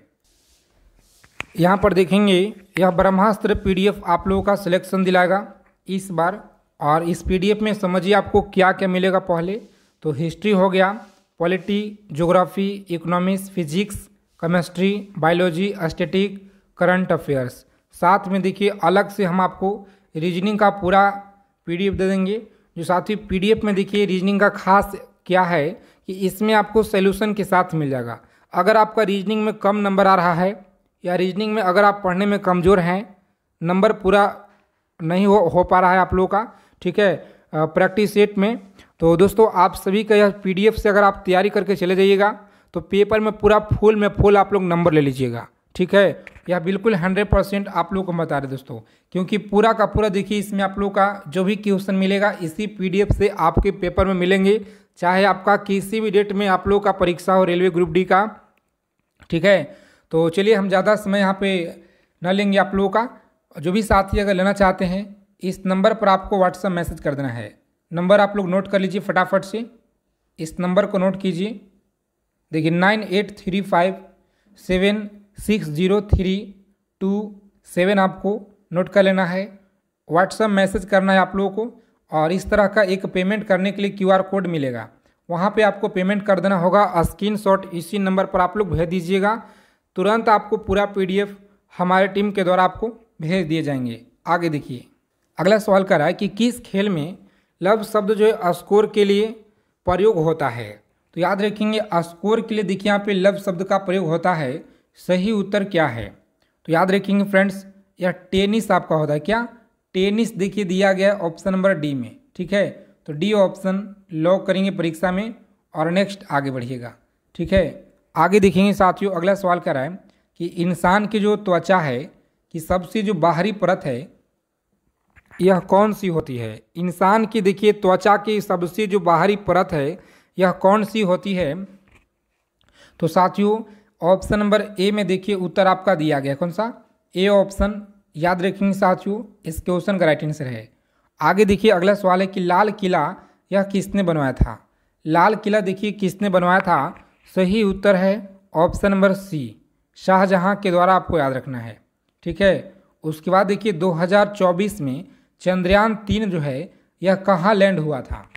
यहाँ पर देखेंगे यह ब्रह्मास्त्र PDF आप लोगों का सिलेक्शन दिलाएगा इस बार। और इस PDF में समझिए आपको क्या क्या मिलेगा। पहले तो हिस्ट्री हो गया, polity, geography, economics, physics, chemistry, biology, static, current affairs. साथ में देखिए अलग से हम आपको रीजनिंग का पूरा PDF दे देंगे। जो साथी PDF में देखिए रीजनिंग का खास क्या है कि इसमें आपको सॉल्यूशन के साथ मिल जाएगा। अगर आपका रीजनिंग में कम नंबर आ रहा है या रीजनिंग में अगर आप पढ़ने में कमज़ोर हैं, नंबर पूरा नहीं हो पा रहा है आप लोगों का, ठीक है, प्रैक्टिस सेट में, तो दोस्तों आप सभी का यह PDF से अगर आप तैयारी करके चले जाइएगा तो पेपर में पूरा फुल आप लोग नंबर ले लीजिएगा। ठीक है, यह बिल्कुल 100% आप लोगों को बता रहे दोस्तों, क्योंकि पूरा का पूरा देखिए इसमें आप लोगों का जो भी क्वेश्चन मिलेगा इसी PDF से आपके पेपर में मिलेंगे, चाहे आपका किसी भी डेट में आप लोगों का परीक्षा हो रेलवे ग्रुप डी का। ठीक है, तो चलिए हम ज़्यादा समय यहाँ पे न लेंगे आप लोगों का। जो भी साथी अगर लेना चाहते हैं इस नंबर पर आपको व्हाट्सएप मैसेज कर देना है। नंबर आप लोग नोट कर लीजिए फटाफट से, इस नंबर को नोट कीजिए। देखिए 9835760327 आपको नोट कर लेना है, व्हाट्सएप मैसेज करना है आप लोगों को। और इस तरह का एक पेमेंट करने के लिए QR कोड मिलेगा, वहाँ पे आपको पेमेंट कर देना होगा। स्क्रीनशॉट इसी नंबर पर आप लोग भेज दीजिएगा, तुरंत आपको पूरा PDF हमारे टीम के द्वारा आपको भेज दिए जाएंगे। आगे देखिए अगला सवाल कर रहा है कि किस खेल में लव शब्द जो है स्कोर के लिए प्रयोग होता है। तो याद रखेंगे स्कोर के लिए देखिए यहाँ पे लव शब्द का प्रयोग होता है। सही उत्तर क्या है? तो याद रखेंगे फ्रेंड्स, यह टेनिस आपका होता है। क्या? टेनिस देखिए दिया गया है ऑप्शन नंबर डी में। ठीक है, तो डी ऑप्शन लॉक करेंगे परीक्षा में और नेक्स्ट आगे बढ़िएगा। ठीक है, आगे देखेंगे साथियों। अगला सवाल कर रहा है कि इंसान की जो त्वचा है कि सबसे जो बाहरी परत है यह कौन सी होती है? इंसान की देखिए त्वचा की सबसे जो बाहरी परत है यह कौन सी होती है? तो साथियों ऑप्शन नंबर ए में देखिए उत्तर आपका दिया गया। कौन सा? ए ऑप्शन याद रखेंगे साथियों, इस क्वेश्चन का राइट आंसर है। आगे देखिए अगला सवाल है कि लाल किला यह किसने बनवाया था? लाल किला देखिए किसने बनवाया था? सही उत्तर है ऑप्शन नंबर सी, शाहजहां के द्वारा। आपको याद रखना है। ठीक है, उसके बाद देखिए 2024 में चंद्रयान 3 जो है यह कहाँ लैंड हुआ था?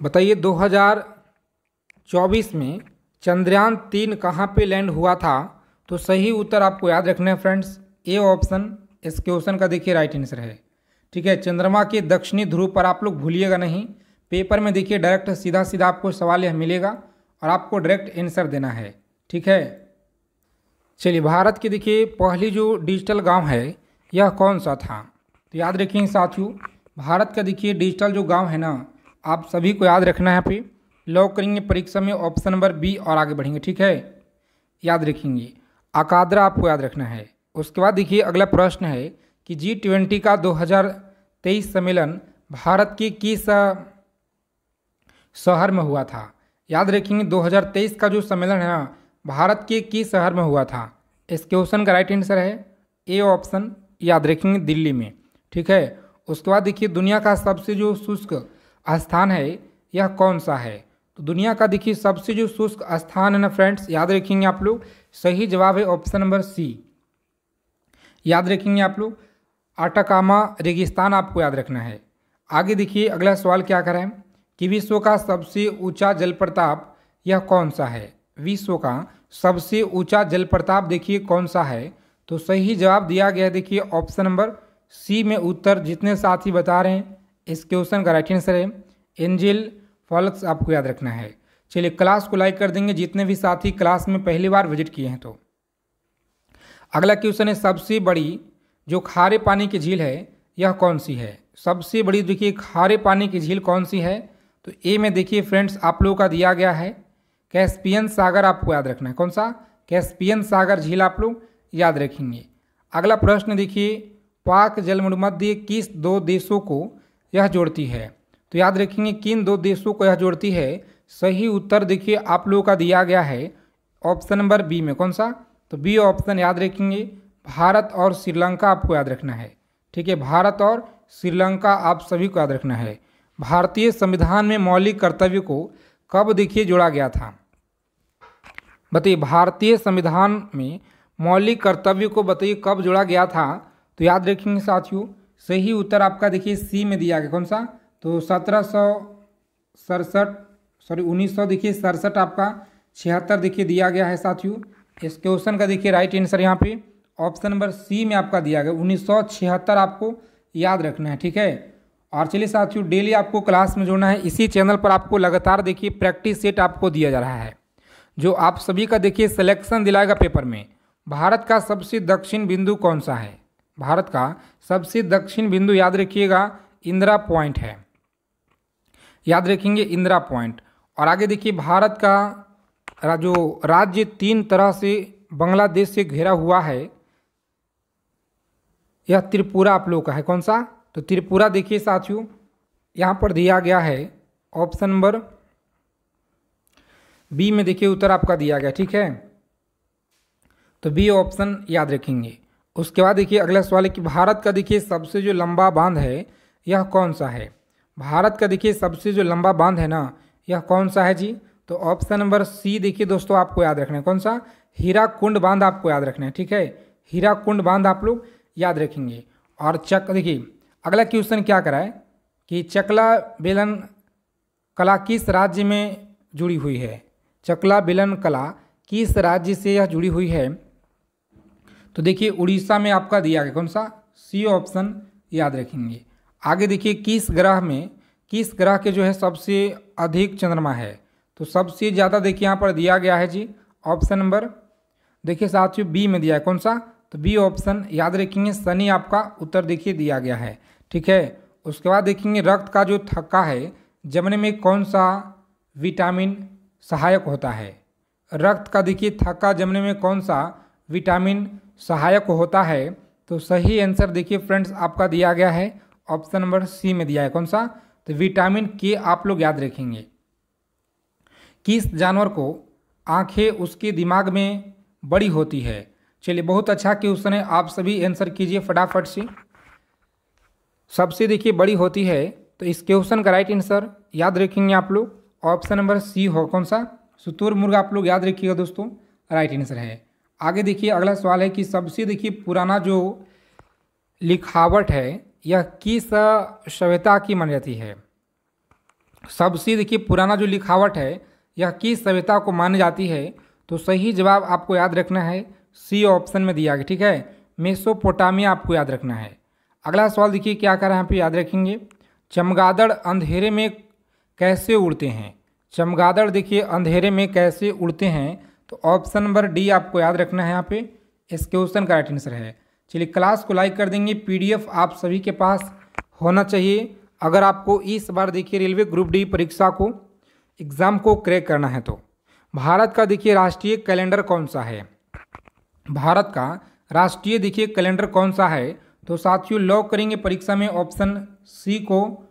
बताइए 2024 में चंद्रयान 3 कहाँ पे लैंड हुआ था? तो सही उत्तर आपको याद रखना है फ्रेंड्स, ए ऑप्शन इस क्वेश्चन का देखिए राइट आंसर है। ठीक है, चंद्रमा के दक्षिणी ध्रुव पर आप लोग भूलिएगा नहीं। पेपर में देखिए डायरेक्ट सीधा सीधा आपको सवाल यह मिलेगा और आपको डायरेक्ट आंसर देना है। ठीक है, चलिए भारत की देखिए पहली जो डिजिटल गांव है यह कौन सा था? तो याद रखेंगे साथियों, भारत का देखिए डिजिटल जो गांव है ना, आप सभी को याद रखना है। यहाँ पे लॉक करेंगे परीक्षा में ऑप्शन नंबर बी और आगे बढ़ेंगे। ठीक है, याद रखेंगे अकाद्रा आपको याद रखना है। उसके बाद देखिए अगला प्रश्न है कि G20 का 2023 सम्मेलन भारत के किस शहर में हुआ था? याद रखेंगे 2023 का जो सम्मेलन है ना, भारत के किस शहर में हुआ था? इस क्वेश्चन का राइट आंसर है ए ऑप्शन, याद रखेंगे दिल्ली में। ठीक है, उसके बाद देखिए दुनिया का सबसे जो शुष्क स्थान है यह कौन सा है? तो दुनिया का देखिए सबसे जो शुष्क स्थान है ना फ्रेंड्स, याद रखेंगे आप लोग, सही जवाब है ऑप्शन नंबर सी। याद रखेंगे आप लोग अटाकामा रेगिस्तान आपको याद रखना है। आगे देखिए अगला सवाल क्या कर रहा है कि विश्व का सबसे ऊंचा जलप्रपात यह कौन सा है? विश्व का सबसे ऊंचा जलप्रपात देखिए कौन सा है? तो सही जवाब दिया गया है देखिए ऑप्शन नंबर सी में उत्तर। जितने साथी बता रहे हैं इस क्वेश्चन का राइट आंसर है एंजल फॉल्स, आपको याद रखना है। चलिए क्लास को लाइक कर देंगे जितने भी साथी क्लास में पहली बार विजिट किए हैं। तो अगला क्वेश्चन है सबसे बड़ी जो खारे पानी की झील है यह कौन सी है? सबसे बड़ी देखिए खारे पानी की झील कौन सी है? तो ए में देखिए फ्रेंड्स आप लोगों का दिया गया है कैस्पियन सागर, आपको याद रखना है। कौन सा? कैस्पियन सागर झील आप लोग याद रखेंगे। अगला प्रश्न देखिए पाक जलमध्य किस दो देशों को यह जोड़ती है? तो याद रखेंगे किन दो देशों को यह जोड़ती है? सही उत्तर देखिए आप लोगों का दिया गया है ऑप्शन नंबर बी में। कौन सा? तो बी ऑप्शन याद रखेंगे भारत और श्रीलंका, आपको याद रखना है। ठीक है, भारत और श्रीलंका आप सभी को याद रखना है। भारतीय संविधान में मौलिक कर्तव्य को कब देखिए जोड़ा गया था? बताइए भारतीय संविधान में मौलिक कर्तव्य को बताइए कब जोड़ा गया था? तो याद रखेंगे साथियों सही उत्तर आपका देखिए सी में दिया गया। कौन सा? तो 1900 देखिए 67 आपका 76 देखिए दिया गया है साथियों। इस क्वेश्चन का देखिए राइट आंसर यहाँ पे ऑप्शन नंबर सी में आपका दिया गया 1976 आपको याद रखना है। ठीक है, और चलिए साथियों डेली आपको क्लास में जुड़ना है। इसी चैनल पर आपको लगातार देखिए प्रैक्टिस सेट आपको दिया जा रहा है जो आप सभी का देखिए सिलेक्शन दिलाएगा पेपर में। भारत का सबसे दक्षिण बिंदु कौन सा है? भारत का सबसे दक्षिण बिंदु याद रखिएगा इंदिरा पॉइंट है, याद रखेंगे इंदिरा पॉइंट। और आगे देखिए भारत का जो राज्य 3 तरह से बांग्लादेश से घिरा हुआ है यह त्रिपुरा आप लोग का है। कौन सा? तो त्रिपुरा देखिए साथियों यहाँ पर दिया गया है ऑप्शन नंबर बी में देखिए उत्तर आपका दिया गया। ठीक है, तो बी ऑप्शन याद रखेंगे। उसके बाद देखिए अगला सवाल है कि भारत का देखिए सबसे जो लंबा बांध है यह कौन सा है? भारत का देखिए सबसे जो लंबा बांध है ना यह कौन सा है जी? तो ऑप्शन नंबर सी देखिए दोस्तों आपको याद रखना है। कौन सा? हीराकुंड बांध आपको याद रखना है। ठीक है, हीराकुंड बांध आप लोग याद रखेंगे। और देखिए अगला क्वेश्चन क्या करा है कि चकला बेलन कला किस राज्य में जुड़ी हुई है? चकला बेलन कला किस राज्य से यह जुड़ी हुई है? तो देखिए उड़ीसा में आपका दिया गया। कौन सा? सी ऑप्शन याद रखेंगे। आगे देखिए किस ग्रह के जो है सबसे अधिक चंद्रमा है, तो सबसे ज़्यादा देखिए यहाँ पर दिया गया है जी ऑप्शन नंबर देखिए साथियों बी में दिया है। कौन सा? तो बी ऑप्शन याद रखेंगे, शनि आपका उत्तर देखिए दिया गया है। ठीक है, उसके बाद देखेंगे रक्त का जो थक्का है जमने में कौन सा विटामिन सहायक होता है। रक्त का देखिए थक्का जमने में कौन सा विटामिन सहायक होता है, तो सही आंसर देखिए फ्रेंड्स आपका दिया गया है ऑप्शन नंबर सी में दिया है। कौन सा? तो विटामिन के आप लोग याद रखेंगे। किस जानवर को आंखें उसके दिमाग में बड़ी होती है? चलिए बहुत अच्छा क्वेश्चन है, आप सभी आंसर कीजिए फटाफट से। सबसे देखिए बड़ी होती है, तो इस क्वेश्चन का राइट आंसर याद रखेंगे आप लोग ऑप्शन नंबर सी हो। कौन सा? शुतुरमुर्ग आप लोग याद रखिएगा दोस्तों, राइट आंसर है। आगे देखिए अगला सवाल है कि सबसे देखिए पुराना जो लिखावट है यह किस सभ्यता की मानी जाती है? सबसे देखिए पुराना जो लिखावट है यह किस सभ्यता को मानी जाती है? तो सही जवाब आपको याद रखना है सी ऑप्शन में दिया गया। ठीक है, मेसोपोटामिया आपको याद रखना है। अगला सवाल देखिए क्या कर रहे हैं यहाँ पे याद रखेंगे, चमगादड़ अंधेरे में कैसे उड़ते हैं? चमगादड़ देखिए अंधेरे में कैसे उड़ते हैं, तो ऑप्शन नंबर डी आपको याद रखना है यहाँ पे इस क्वेश्चन का राइट आंसर है। चलिए क्लास को लाइक कर देंगे, पीडीएफ आप सभी के पास होना चाहिए अगर आपको इस बार देखिए रेलवे ग्रुप डी परीक्षा को एग्ज़ाम को क्रैक करना है। तो भारत का देखिए राष्ट्रीय कैलेंडर कौन सा है? भारत का राष्ट्रीय देखिए कैलेंडर कौन सा है? तो साथियों लॉक करेंगे परीक्षा में ऑप्शन सी को,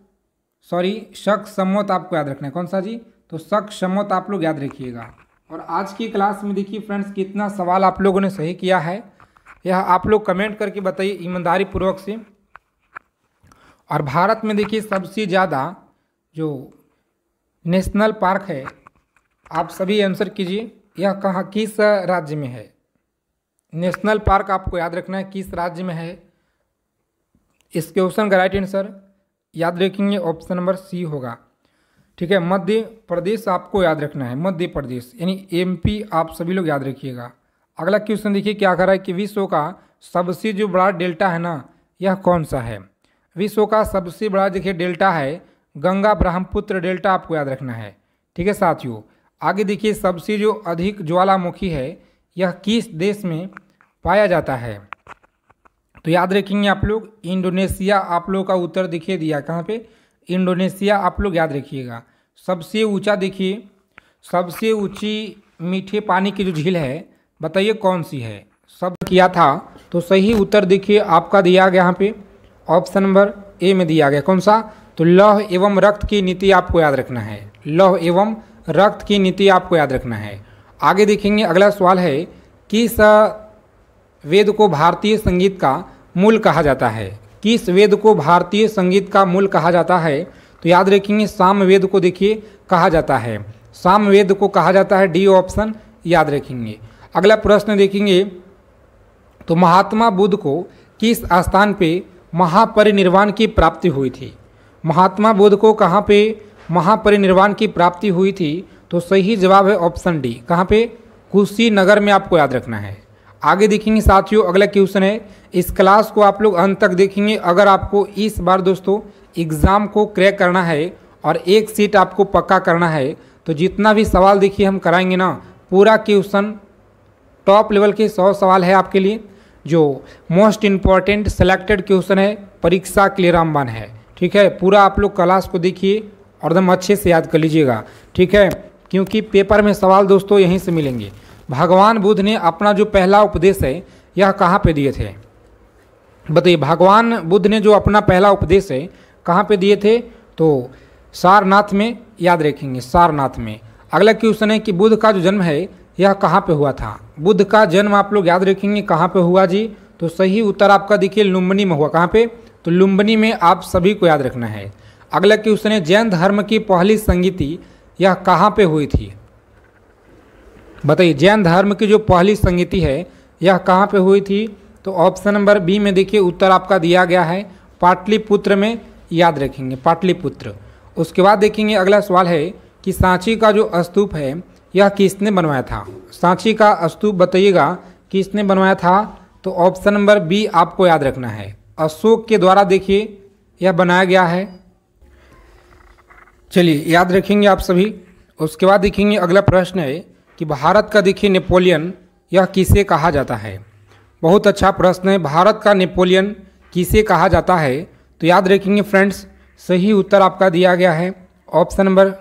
शक सम्मत आपको याद रखना है। कौन सा जी? तो शक सम्मत आप लोग याद रखिएगा। और आज की क्लास में देखिए फ्रेंड्स कितना सवाल आप लोगों ने सही किया है यह आप लोग कमेंट करके बताइए ईमानदारी पूर्वक से। और भारत में देखिए सबसे ज़्यादा जो नेशनल पार्क है आप सभी आंसर कीजिए, यह कहाँ किस राज्य में है? नेशनल पार्क आपको याद रखना है किस राज्य में है। इस क्वेश्चन का राइट आंसर याद रखेंगे ऑप्शन नंबर सी होगा। ठीक है, मध्य प्रदेश आपको याद रखना है, मध्य प्रदेश यानी एमपी आप सभी लोग याद रखिएगा। अगला क्वेश्चन देखिए क्या कर रहा है कि विश्व का सबसे जो बड़ा डेल्टा है ना यह कौन सा है? विश्व का सबसे बड़ा देखिए डेल्टा है गंगा ब्रह्मपुत्र डेल्टा आपको याद रखना है। ठीक है साथियों, आगे देखिए सबसे जो अधिक ज्वालामुखी है यह किस देश में पाया जाता है? तो याद रखेंगे आप लोग इंडोनेशिया आप लोग का उत्तर देखिए दिया, कहाँ पे? इंडोनेशिया आप लोग याद रखिएगा। सबसे ऊंचा देखिए सबसे ऊंची मीठे पानी की जो झील है बताइए कौन सी है? सब किया था, तो सही उत्तर देखिए आपका दिया गया यहाँ पे ऑप्शन नंबर ए में दिया गया। कौन सा? तो लौह एवं रक्त की नीति आपको याद रखना है, लौह एवं रक्त की नीति आपको याद रखना है। आगे देखेंगे अगला सवाल है किस वेद को भारतीय संगीत का मूल कहा जाता है? किस वेद को भारतीय संगीत का मूल कहा जाता है? तो याद रखेंगे सामवेद को देखिए कहा जाता है, सामवेद को कहा जाता है, डी ऑप्शन याद रखेंगे। अगला प्रश्न देखेंगे तो महात्मा बुद्ध को किस स्थान पे महापरिनिर्वाण की प्राप्ति हुई थी? महात्मा बुद्ध को कहाँ पे महापरिनिर्वाण की प्राप्ति हुई थी? तो सही जवाब है ऑप्शन डी, कहाँ पे? कुशीनगर में आपको याद रखना है। आगे देखेंगे साथियों अगला क्वेश्चन है, इस क्लास को आप लोग अंत तक देखेंगे अगर आपको इस बार दोस्तों एग्ज़ाम को क्रैक करना है और एक सीट आपको पक्का करना है, तो जितना भी सवाल देखिए हम कराएंगे ना पूरा क्वेश्चन टॉप लेवल के 100 सवाल है आपके लिए, जो मोस्ट इम्पॉर्टेंट सेलेक्टेड क्वेश्चन है, परीक्षा के लिए रामबाण है। ठीक है, पूरा आप लोग क्लास को देखिए और एकदम अच्छे से याद कर लीजिएगा। ठीक है, क्योंकि पेपर में सवाल दोस्तों यहीं से मिलेंगे। भगवान बुद्ध ने अपना जो पहला उपदेश है यह कहाँ पे दिए थे? बताइए, भगवान बुद्ध ने जो अपना पहला उपदेश है कहाँ पे दिए थे? तो सारनाथ में याद रखेंगे, सारनाथ में। अगला क्वेश्चन है कि बुद्ध का जो जन्म है यह कहाँ पे हुआ था? बुद्ध का जन्म आप लोग याद रखेंगे कहाँ पे हुआ जी? तो सही उत्तर आपका देखिए लुम्बिनी में हुआ। कहाँ पे? तो लुम्बिनी में आप सभी को याद रखना है। अगला क्वेश्चन है जैन धर्म की पहली संगीति यह कहाँ पे हुई थी? बताइए, जैन धर्म की जो पहली संगीति है यह कहाँ पे हुई थी? तो ऑप्शन नंबर बी में देखिए उत्तर आपका दिया गया है पाटलिपुत्र में, याद रखेंगे पाटलिपुत्र। उसके बाद देखेंगे अगला सवाल है कि सांची का जो स्तूप है यह किसने बनवाया था? सांची का स्तूप बताइएगा किसने बनवाया था? तो ऑप्शन नंबर बी आपको याद रखना है, अशोक के द्वारा देखिए यह बनाया गया है। चलिए याद रखेंगे आप सभी। उसके बाद देखेंगे अगला प्रश्न है कि भारत का देखिए नेपोलियन यह किसे कहा जाता है। बहुत अच्छा प्रश्न है, भारत का नेपोलियन किसे कहा जाता है। तो याद रखेंगे फ्रेंड्स, सही उत्तर आपका दिया गया है ऑप्शन नंबर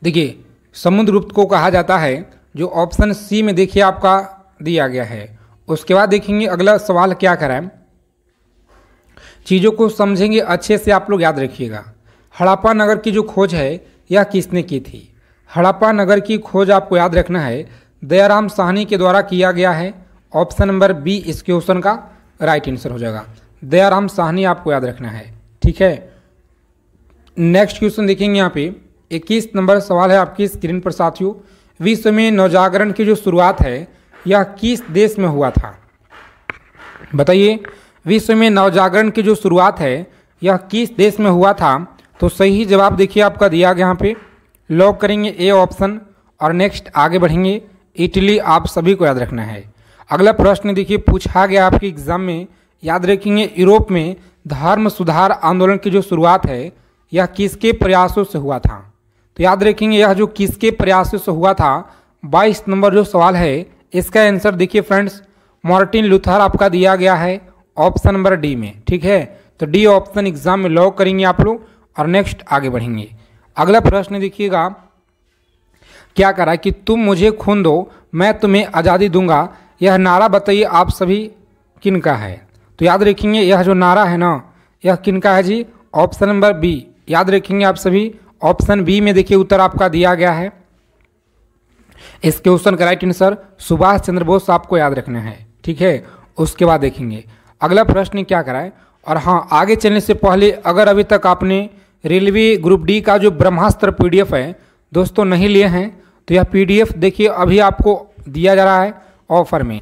देखिए समुद्रगुप्त को कहा जाता है, जो ऑप्शन सी में देखिए आपका दिया गया है। उसके बाद देखेंगे अगला सवाल क्या कराएं, चीज़ों को समझेंगे अच्छे से, आप लोग याद रखिएगा। हड़प्पा नगर की जो खोज है यह किसने की थी। हड़प्पा नगर की खोज आपको याद रखना है दयाराम साहनी के द्वारा किया गया है। ऑप्शन नंबर बी इस क्वेश्चन का राइट आंसर हो जाएगा, दयाराम साहनी आपको याद रखना है। ठीक है, नेक्स्ट क्वेश्चन देखेंगे यहाँ पे 21 नंबर सवाल है आपकी स्क्रीन पर साथियों। विश्व में नवजागरण की जो शुरुआत है यह किस देश में हुआ था। बताइए, विश्व में नवजागरण की जो शुरुआत है यह किस देश में हुआ था। तो सही जवाब देखिए आपका दिया गया यहाँ पे, लॉक करेंगे ए ऑप्शन और नेक्स्ट आगे बढ़ेंगे। इटली आप सभी को याद रखना है। अगला प्रश्न देखिए पूछा गया आपके एग्जाम में, याद रखेंगे यूरोप में धर्म सुधार आंदोलन की जो शुरुआत है यह किसके प्रयासों से हुआ था। तो याद रखेंगे यह जो किसके प्रयासों से हुआ था, 22 नंबर जो सवाल है इसका आंसर देखिए फ्रेंड्स मार्टिन लूथर आपका दिया गया है ऑप्शन नंबर डी में। ठीक है, तो डी ऑप्शन एग्जाम में लॉक करेंगे आप लोग और नेक्स्ट आगे बढ़ेंगे। अगला प्रश्न देखिएगा क्या करा है कि तुम मुझे खून दो मैं तुम्हें आज़ादी दूंगा, यह नारा बताइए आप सभी किन का है। तो याद रखेंगे यह जो नारा है ना यह किन का है जी, ऑप्शन नंबर बी। याद रखेंगे आप सभी, ऑप्शन बी में देखिए उत्तर आपका दिया गया है। इस क्वेश्चन का राइट आंसर सुभाष चंद्र बोस आपको याद रखना है। ठीक है, उसके बाद देखेंगे अगला प्रश्न क्या कराए। और हाँ, आगे चलने से पहले अगर अभी तक आपने रेलवे ग्रुप डी का जो ब्रह्मास्त्र पीडीएफ है दोस्तों नहीं लिए हैं तो यह पीडीएफ देखिए अभी आपको दिया जा रहा है ऑफर में।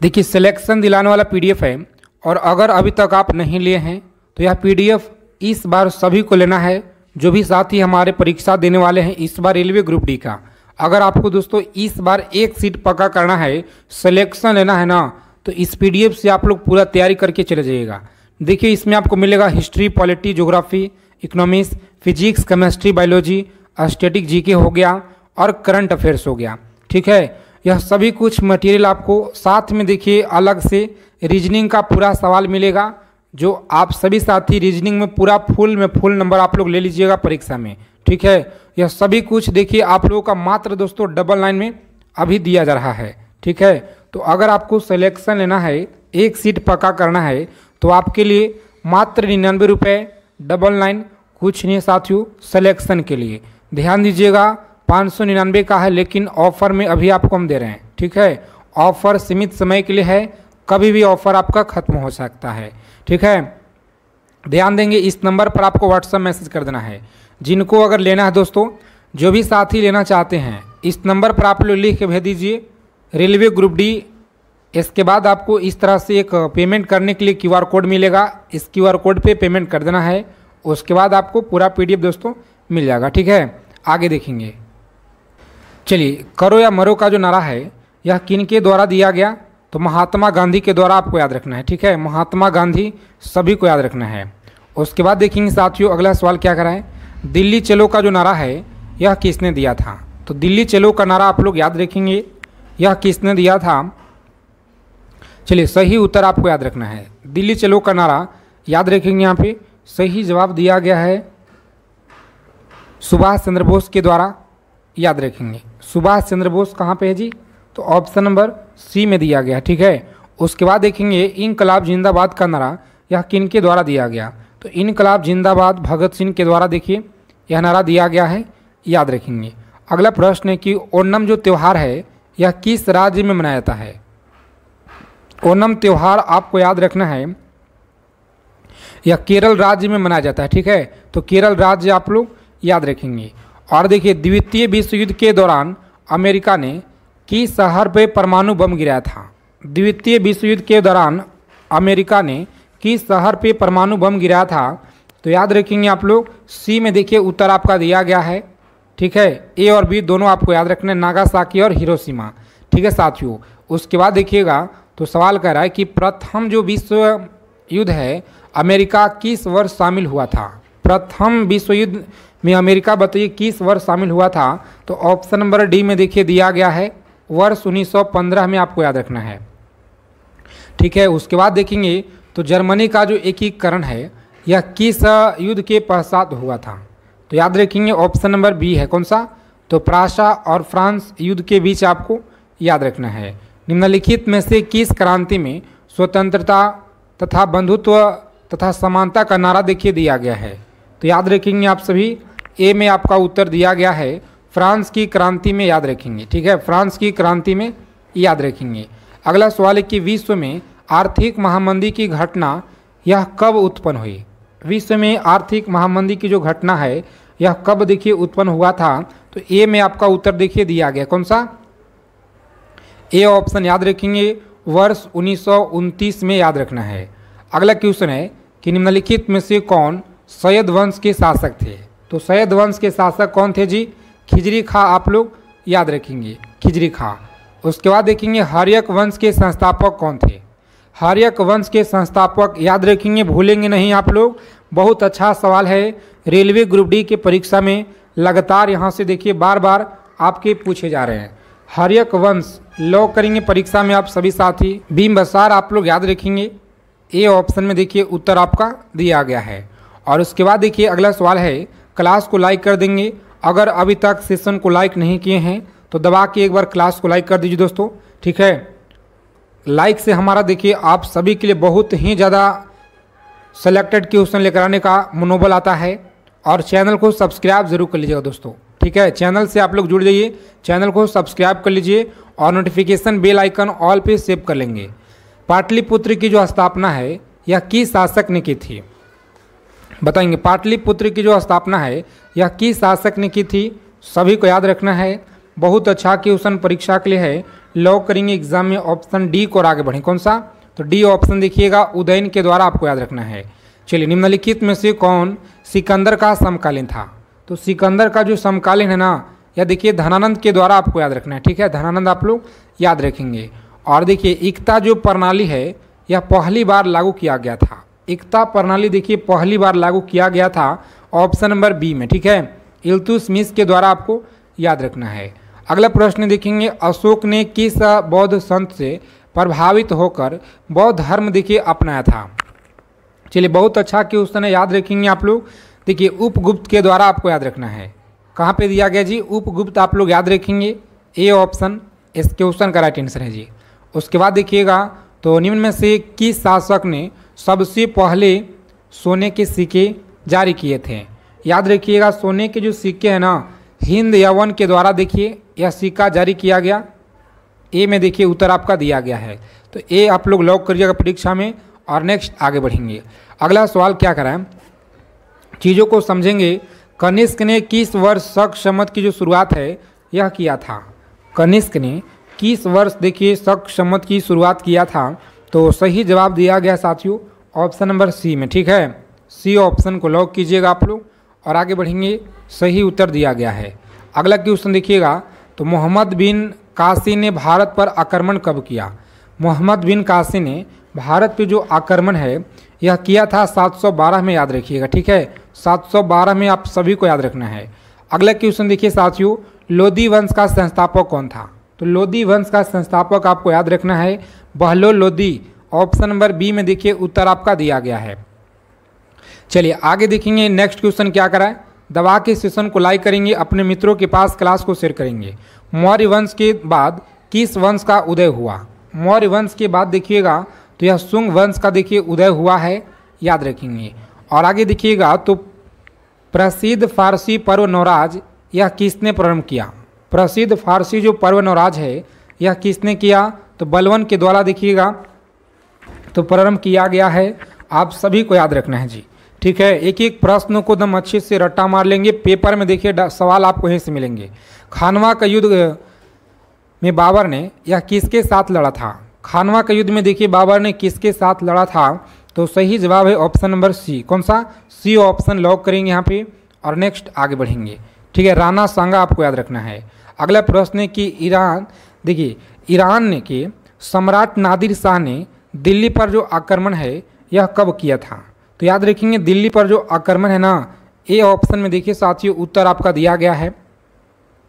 देखिए सिलेक्शन दिलाने वाला पीडीएफ है और अगर अभी तक आप नहीं लिए हैं तो यह पीडीएफ इस बार सभी को लेना है, जो भी साथी हमारे परीक्षा देने वाले हैं इस बार रेलवे ग्रुप डी का। अगर आपको दोस्तों इस बार एक सीट पक्का करना है, सिलेक्शन लेना है ना, तो इस पीडीएफ से आप लोग पूरा तैयारी करके चले जाइएगा। देखिए इसमें आपको मिलेगा history, polity, geography, economics, physics, chemistry, biology, static GK हो गया और करंट अफेयर्स हो गया। ठीक है, यह सभी कुछ मटेरियल आपको साथ में देखिए अलग से रीजनिंग का पूरा सवाल मिलेगा, जो आप सभी साथी रीजनिंग में पूरा फुल नंबर आप लोग ले लीजिएगा परीक्षा में। ठीक है, यह सभी कुछ देखिए आप लोगों का मात्र दोस्तों 99 में अभी दिया जा रहा है। ठीक है, तो अगर आपको सिलेक्शन लेना है, एक सीट पक्का करना है तो आपके लिए मात्र 99 रुपये 99 कुछ नहीं साथियों सिलेक्शन के लिए। ध्यान दीजिएगा 599 का है, लेकिन ऑफर में अभी आपको हम दे रहे हैं। ठीक है, ऑफर सीमित समय के लिए है, कभी भी ऑफर आपका खत्म हो सकता है। ठीक है, ध्यान देंगे इस नंबर पर आपको व्हाट्सएप मैसेज कर देना है। जिनको अगर लेना है दोस्तों, जो भी साथी लेना चाहते हैं इस नंबर पर आप लोग लिख के भेज दीजिए रेलवे ग्रुप डी। इसके बाद आपको इस तरह से एक पेमेंट करने के लिए क्यूआर कोड मिलेगा, इस क्यूआर कोड पे पेमेंट कर देना है। उसके बाद आपको पूरा पीडीएफ दोस्तों मिल जाएगा। ठीक है, आगे देखेंगे। चलिए, करो या मरो का जो नारा है यह किन के द्वारा दिया गया। तो महात्मा गांधी के द्वारा आपको याद रखना है। ठीक है, महात्मा गांधी सभी को याद रखना है। उसके बाद देखेंगे साथियों अगला सवाल क्या करा है, दिल्ली चलो का जो नारा है यह किसने दिया था। तो दिल्ली चलो का नारा आप लोग याद रखेंगे यह किसने दिया था। चलिए, सही उत्तर आपको याद रखना है, दिल्ली चलो का नारा याद रखेंगे। यहाँ पे सही जवाब दिया गया है सुभाष चंद्र बोस के द्वारा। याद रखेंगे सुभाष चंद्र बोस कहाँ पे है जी, तो ऑप्शन नंबर सी में दिया गया। ठीक है, उसके बाद देखेंगे इनकलाब जिंदाबाद का नारा यह किन के द्वारा दिया गया। तो इनकलाब जिंदाबाद भगत सिंह के द्वारा देखिए यह नारा दिया गया है। याद रखेंगे अगला प्रश्न है कि ओणम जो त्यौहार है यह किस राज्य में मनाया जाता है। ओणम त्यौहार आपको याद रखना है यह केरल राज्य में मनाया जाता है। ठीक है, तो केरल राज्य आप लोग याद रखेंगे। और देखिए द्वितीय विश्व युद्ध के दौरान अमेरिका ने किस शहर पे परमाणु बम गिराया था। द्वितीय विश्व युद्ध के दौरान अमेरिका ने किस शहर पे परमाणु बम गिराया था। तो याद रखेंगे आप लोग सी में देखिए उत्तर आपका दिया गया है। ठीक है, ए और बी दोनों आपको याद रखना है, नागासाकी और हिरोशिमा। ठीक है साथियों, उसके बाद देखिएगा तो सवाल कह रहा है कि प्रथम जो विश्व युद्ध है अमेरिका किस वर्ष शामिल हुआ था? प्रथम विश्व युद्ध में अमेरिका बताइए किस वर्ष शामिल हुआ था? तो ऑप्शन नंबर डी में देखिए दिया गया है वर्ष 1915 में, आपको याद रखना है। ठीक है, उसके बाद देखेंगे तो जर्मनी का जो एकीकरण है यह किस युद्ध के पश्चात हुआ था? तो याद रखेंगे ऑप्शन नंबर बी है, कौन सा? तो प्रासा और फ्रांस युद्ध के बीच आपको याद रखना है। निम्नलिखित में से किस क्रांति में स्वतंत्रता तथा बंधुत्व तथा समानता का नारा देखिए दिया गया है? तो याद रखेंगे आप सभी, ए में आपका उत्तर दिया गया है फ्रांस की क्रांति में, याद रखेंगे। ठीक है, फ्रांस की क्रांति में याद रखेंगे। अगला सवाल है कि विश्व में आर्थिक महामंदी की घटना यह कब उत्पन्न हुई? विश्व में आर्थिक महामंदी की जो घटना है यह कब देखिए उत्पन्न हुआ था? तो ए में आपका उत्तर देखिए दिया गया, कौन सा? ए ऑप्शन याद रखेंगे वर्ष 1929 में, याद रखना है। अगला क्वेश्चन है कि निम्नलिखित में से कौन सैयद वंश के शासक थे? तो सैयद वंश के शासक कौन थे जी? खिजरी खां, आप लोग याद रखेंगे, खिजरी खां। उसके बाद देखेंगे हर्यक वंश के संस्थापक कौन थे? हर्यक वंश के संस्थापक याद रखेंगे, भूलेंगे नहीं आप लोग। बहुत अच्छा सवाल है, रेलवे ग्रुप डी के परीक्षा में लगातार यहाँ से देखिए बार बार आपके पूछे जा रहे हैं। हर्यक वंश लॉक करेंगे परीक्षा में आप सभी साथी। बिंबिसार आप लोग याद रखेंगे, ए ऑप्शन में देखिए उत्तर आपका दिया गया है। और उसके बाद देखिए अगला सवाल है, क्लास को लाइक कर देंगे। अगर अभी तक सेशन को लाइक नहीं किए हैं तो दबा के एक बार क्लास को लाइक कर दीजिए दोस्तों। ठीक है, लाइक से हमारा देखिए आप सभी के लिए बहुत ही ज़्यादा सेलेक्टेड क्वेश्चन लेकर आने का मनोबल आता है। और चैनल को सब्सक्राइब जरूर कर लीजिएगा दोस्तों। ठीक है, चैनल से आप लोग जुड़ जाइए, चैनल को सब्सक्राइब कर लीजिए और नोटिफिकेशन बेल आइकन ऑल पे सेव कर लेंगे। पाटलिपुत्र की जो स्थापना है यह किस शासक ने की थी? बताएंगे, पाटलिपुत्र की जो स्थापना है यह किस शासक ने की थी? सभी को याद रखना है। बहुत अच्छा क्वेश्चन परीक्षा के लिए है, लॉक करेंगे एग्जाम में ऑप्शन डी को और आगे बढ़ें। कौन सा? तो डी ऑप्शन देखिएगा, उदयन के द्वारा आपको याद रखना है। चलिए, निम्नलिखित में से कौन सिकंदर का समकालीन था? तो सिकंदर का जो समकालीन है ना, यह देखिए धनानंद के द्वारा आपको याद रखना है। ठीक है, धनानंद आप लोग याद रखेंगे। और देखिए एकता जो प्रणाली है यह पहली बार लागू किया गया था। एकता प्रणाली देखिए पहली बार लागू किया गया था ऑप्शन नंबर बी में। ठीक है, इल्तुतमिश के द्वारा आपको याद रखना है। अगला प्रश्न देखेंगे, अशोक ने किस बौद्ध संत से प्रभावित होकर बौद्ध धर्म देखिए अपनाया था? चलिए, बहुत अच्छा क्वेश्चन है, याद रखेंगे आप लोग। देखिए उपगुप्त के द्वारा आपको याद रखना है। कहाँ पे दिया गया जी? उपगुप्त आप लोग याद रखेंगे, ए ऑप्शन इस क्वेश्चन का राइट आंसर है जी। उसके बाद देखिएगा तो निम्न में से किस शासक ने सबसे पहले सोने के सिक्के जारी किए थे? याद रखिएगा, सोने के जो सिक्के हैं ना, हिंद यवन के द्वारा देखिए यह सिक्का जारी किया गया। ए में देखिए उत्तर आपका दिया गया है, तो ए आप लोग लॉक करिएगा परीक्षा में। और नेक्स्ट आगे बढ़ेंगे। अगला सवाल क्या कराएं, चीज़ों को समझेंगे। कनिष्क ने किस वर्ष शक शमत की जो शुरुआत है यह किया था? कनिष्क ने किस वर्ष देखिए शक शमत की शुरुआत किया था? तो सही जवाब दिया गया साथियों ऑप्शन नंबर सी में। ठीक है, सी ऑप्शन को लॉक कीजिएगा आप लोग और आगे बढ़ेंगे। सही उत्तर दिया गया है। अगला क्वेश्चन देखिएगा, तो मोहम्मद बिन कासी ने भारत पर आक्रमण कब किया? मोहम्मद बिन कासी ने भारत पे जो आक्रमण है यह किया था 712 में, याद रखिएगा। ठीक है, 712 में आप सभी को याद रखना है। अगला क्वेश्चन देखिए साथियों, लोदी वंश का संस्थापक कौन था? तो लोदी वंश का संस्थापक आपको याद रखना है Bahlol Lodi. Option number B में देखिए उत्तर आपका दिया गया है। चलिए आगे देखेंगे, नेक्स्ट क्वेश्चन क्या कराए। दबा के सेशन को लाइक करेंगे, अपने मित्रों के पास क्लास को शेयर करेंगे। मौर्य वंश के बाद किस वंश का उदय हुआ? मौर्य वंश के बाद देखिएगा तो यह शुंग वंश का देखिए उदय हुआ है, याद रखेंगे। और आगे देखिएगा तो प्रसिद्ध फारसी पर्व नवराज यह किसने प्रारंभ किया? प्रसिद्ध फारसी जो पर्व नवराज है यह किसने किया? तो बलवन के द्वारा देखिएगा तो प्रारंभ किया गया है। आप सभी को याद रखना है जी। ठीक है, एक एक प्रश्नों को एकदम अच्छे से रट्टा मार लेंगे। पेपर में देखिए सवाल आपको यहीं से मिलेंगे। खानवा का युद्ध में बाबर ने यह किसके साथ लड़ा था? खानवा का युद्ध में देखिए बाबर ने किसके साथ लड़ा था? तो सही जवाब है ऑप्शन नंबर सी। कौन सा? सी ऑप्शन लॉक करेंगे यहाँ पे और नेक्स्ट आगे बढ़ेंगे। ठीक है, राणा सांगा आपको याद रखना है। अगला प्रश्न है कि ईरान देखिए ईरान ने के सम्राट नादिर शाह ने दिल्ली पर जो आक्रमण है यह कब किया था? तो याद रखेंगे दिल्ली पर जो आक्रमण है ना, ए ऑप्शन में देखिए साथियों उत्तर आपका दिया गया है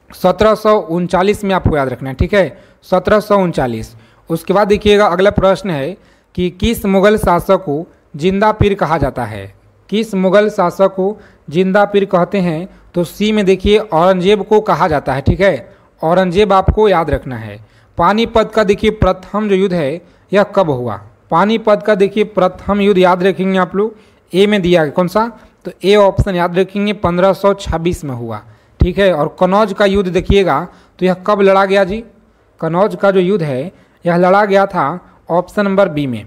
1739 में, आपको याद रखना है, ठीक है, 1739। उसके बाद देखिएगा अगला प्रश्न है कि किस मुगल शासक को जिंदा पीर कहा जाता है? किस मुगल शासक को जिंदा पीर कहते हैं? तो सी में देखिए औरंगजेब को कहा जाता है, ठीक है, औरंगजेब आपको याद रखना है। पानीपत का देखिए प्रथम जो युद्ध है यह कब हुआ? पानीपत का देखिए प्रथम युद्ध याद रखेंगे आप लोग, ए में दिया है, कौन सा? तो ए ऑप्शन याद रखेंगे 1526 में हुआ, ठीक है। और कनौज का युद्ध देखिएगा तो यह कब लड़ा गया जी? कनौज का जो युद्ध है यह लड़ा गया था ऑप्शन नंबर बी में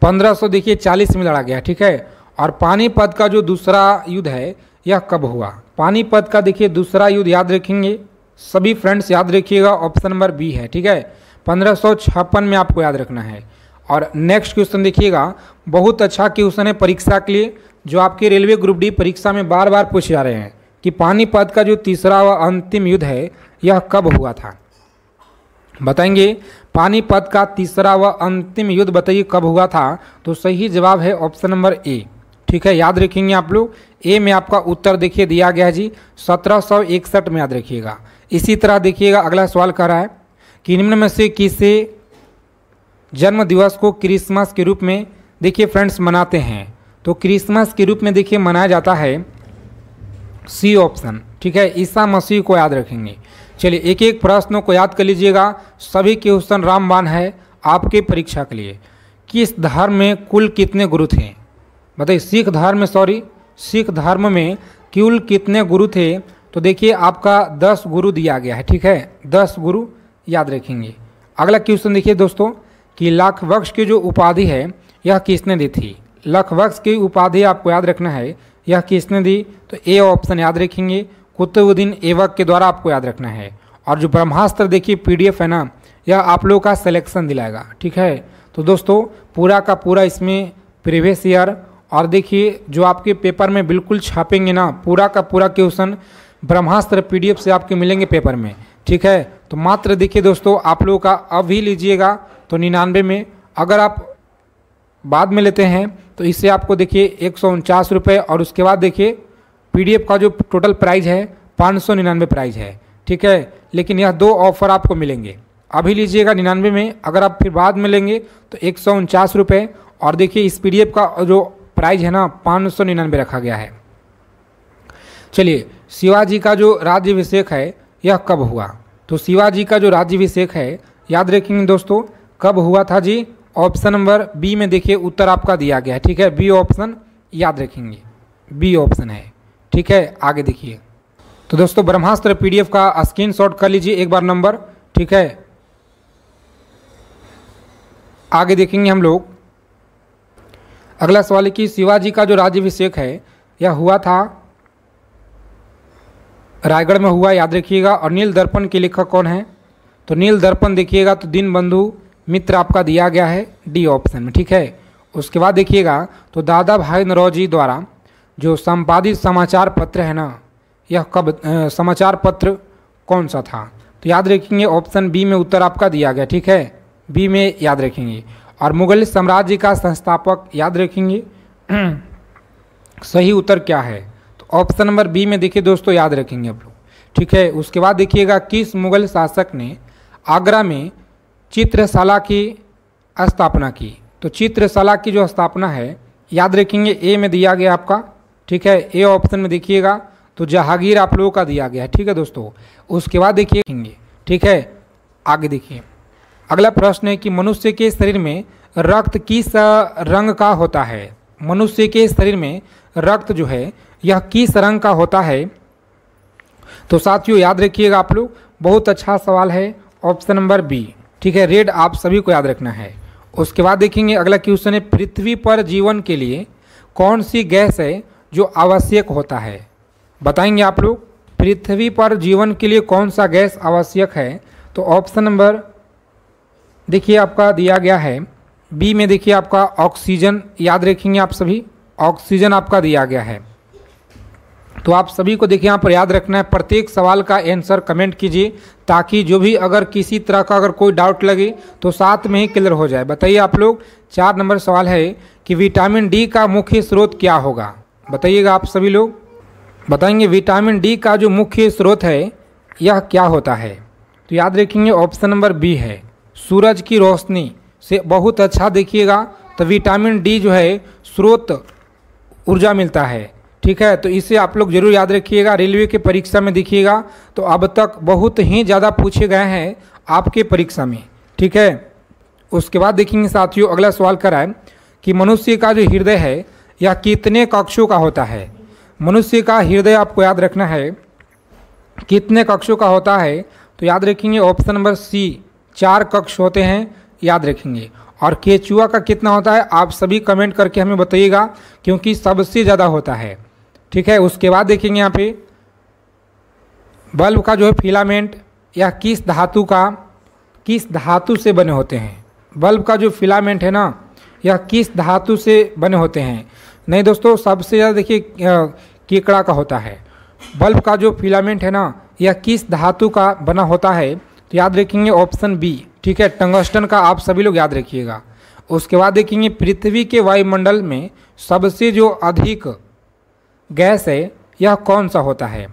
1540 में लड़ा गया, ठीक है। और पानीपत का जो दूसरा युद्ध है यह कब हुआ? पानीपत का देखिए दूसरा युद्ध याद रखेंगे सभी फ्रेंड्स, याद रखिएगा ऑप्शन नंबर बी है, ठीक है, 1556 में आपको याद रखना है। और नेक्स्ट क्वेश्चन देखिएगा, बहुत अच्छा क्वेश्चन है परीक्षा के लिए, जो आपके रेलवे ग्रुप डी परीक्षा में बार बार पूछे जा रहे हैं कि पानीपत का जो तीसरा व अंतिम युद्ध है यह कब हुआ था? बताएंगे पानीपत का तीसरा व अंतिम युद्ध बताइए कब हुआ था? तो सही जवाब है ऑप्शन नंबर ए, ठीक है, याद रखेंगे आप लोग। ए में आपका उत्तर देखिए दिया गया है जी 1761 में, याद रखिएगा। इसी तरह देखिएगा अगला सवाल कह रहा है कि निम्न में से किसे जन्म दिवस को क्रिसमस के रूप में देखिए फ्रेंड्स मनाते हैं? तो क्रिसमस के रूप में देखिए मनाया जाता है सी ऑप्शन, ठीक है, ईसा मसीह को याद रखेंगे। चलिए एक एक प्रश्नों को याद कर लीजिएगा, सभी क्वेश्चन रामबाण है आपके परीक्षा के लिए। किस धर्म में कुल कितने गुरु थे? बताइए सिख धर्म में कुल कितने गुरु थे? तो देखिए आपका 10 गुरु दिया गया है, ठीक है, 10 गुरु याद रखेंगे। अगला क्वेश्चन देखिए दोस्तों कि लखबख्श की जो उपाधि है यह किसने दी थी? लखबख्श की उपाधि आपको याद रखना है, यह किसने दी? तो ए ऑप्शन याद रखेंगे कुतुबुद्दीन ऐबक के द्वारा आपको याद रखना है। और जो ब्रह्मास्त्र देखिए पीडीएफ है ना, यह आप लोगों का सिलेक्शन दिलाएगा, ठीक है। तो दोस्तों पूरा का पूरा इसमें प्रीवियस ईयर और देखिए जो आपके पेपर में बिल्कुल छापेंगे ना, पूरा का पूरा क्वेश्चन ब्रह्मास्त्र पीडीएफ से आपके मिलेंगे पेपर में, ठीक है। तो मात्र देखिए दोस्तों आप लोगों का अभी लीजिएगा तो 99 में, अगर आप बाद में लेते हैं तो इससे आपको देखिए 149 रुपये, और उसके बाद देखिए पीडीएफ का जो टोटल प्राइस है 599 प्राइस है, ठीक है। लेकिन यह 2 ऑफर आपको मिलेंगे, अभी लीजिएगा 99 में, अगर आप फिर बाद में लेंगे तो 149 रुपये, और देखिए इस पीडीएफ का जो प्राइस है ना 599 रखा गया है। चलिए शिवाजी का जो राज्याभिषेक है यह कब हुआ? तो शिवाजी का जो राज्याभिषेक है याद रखेंगे दोस्तों कब हुआ था जी? ऑप्शन नंबर बी में देखिए उत्तर आपका दिया गया है, ठीक है, बी ऑप्शन याद रखेंगे, बी ऑप्शन है, ठीक है। आगे देखिए तो दोस्तों ब्रह्मास्त्र पीडीएफ का स्क्रीनशॉट कर लीजिए एक बार नंबर, ठीक है। आगे देखेंगे हम लोग अगला सवाल है कि शिवाजी का जो राज्याभिषेक है यह हुआ था रायगढ़ में हुआ, याद रखिएगा। और नील दर्पण के लेखक कौन है? तो नील दर्पण देखिएगा तो दीनबंधु मित्र आपका दिया गया है डी ऑप्शन में, ठीक है। उसके बाद देखिएगा तो दादा भाई नौरोजी द्वारा जो संपादित समाचार पत्र है ना, यह कब समाचार पत्र कौन सा था? तो याद रखेंगे ऑप्शन बी में उत्तर आपका दिया गया, ठीक है, बी में याद रखेंगे। और मुगल साम्राज्य का संस्थापक याद रखेंगे सही उत्तर क्या है? तो ऑप्शन नंबर बी में देखिए दोस्तों याद रखेंगे आप लोग, ठीक है। उसके बाद देखिएगा किस मुगल शासक ने आगरा में चित्रशाला की स्थापना की? तो चित्रशाला की जो स्थापना है याद रखेंगे ए में दिया गया आपका, ठीक है, ए ऑप्शन में देखिएगा तो जहांगीर आप लोगों का दिया गया है, ठीक है दोस्तों। उसके बाद देखिए, ठीक है, आगे देखिए अगला प्रश्न है कि मनुष्य के शरीर में रक्त किस रंग का होता है? मनुष्य के शरीर में रक्त जो है यह किस रंग का होता है? तो साथियों याद रखिएगा आप लोग, बहुत अच्छा सवाल है, ऑप्शन नंबर बी, ठीक है, रेड आप सभी को याद रखना है। उसके बाद देखेंगे अगला क्वेश्चन है पृथ्वी पर जीवन के लिए कौन सी गैस है जो आवश्यक होता है? बताएंगे आप लोग पृथ्वी पर जीवन के लिए कौन सा गैस आवश्यक है? तो ऑप्शन नंबर देखिए आपका दिया गया है बी में, देखिए आपका ऑक्सीजन, याद रखेंगे आप सभी, ऑक्सीजन आपका दिया गया है। तो आप सभी को देखिए यहाँ पर याद रखना है, प्रत्येक सवाल का आंसर कमेंट कीजिए ताकि जो भी अगर किसी तरह का अगर कोई डाउट लगे तो साथ में ही क्लियर हो जाए। बताइए आप लोग, 4 नंबर सवाल है कि विटामिन डी का मुख्य स्रोत क्या होगा। बताइएगा आप सभी लोग, बताएंगे विटामिन डी का जो मुख्य स्रोत है यह क्या होता है। तो याद रखेंगे ऑप्शन नंबर बी है, सूरज की रोशनी से बहुत अच्छा देखिएगा तो विटामिन डी जो है स्रोत ऊर्जा मिलता है। ठीक है, तो इसे आप लोग जरूर याद रखिएगा, रेलवे के परीक्षा में देखिएगा तो अब तक बहुत ही ज़्यादा पूछे गए हैं आपके परीक्षा में। ठीक है, उसके बाद देखेंगे साथियों, अगला सवाल करा है कि मनुष्य का जो हृदय है यह कितने कक्षों का होता है। मनुष्य का हृदय आपको याद रखना है कितने कक्षों का होता है। तो याद रखेंगे ऑप्शन नंबर सी, 4 कक्ष होते हैं, याद रखेंगे। और केचुआ का कितना होता है आप सभी कमेंट करके हमें बताइएगा क्योंकि सबसे ज़्यादा होता है। ठीक है, उसके बाद देखेंगे यहाँ पे बल्ब का जो है फिलामेंट या किस धातु से बने होते हैं। बल्ब का जो फिलामेंट है ना यह किस धातु से बने होते हैं। नहीं दोस्तों, सबसे ज़्यादा देखिए केकड़ा का होता है। बल्ब का जो फिलामेंट है ना यह किस धातु का बना होता है। तो याद रखेंगे ऑप्शन बी, ठीक है, टंगस्टन का आप सभी लोग याद रखिएगा। उसके बाद देखेंगे पृथ्वी के वायुमंडल में सबसे जो अधिक गैस है यह कौन सा होता है।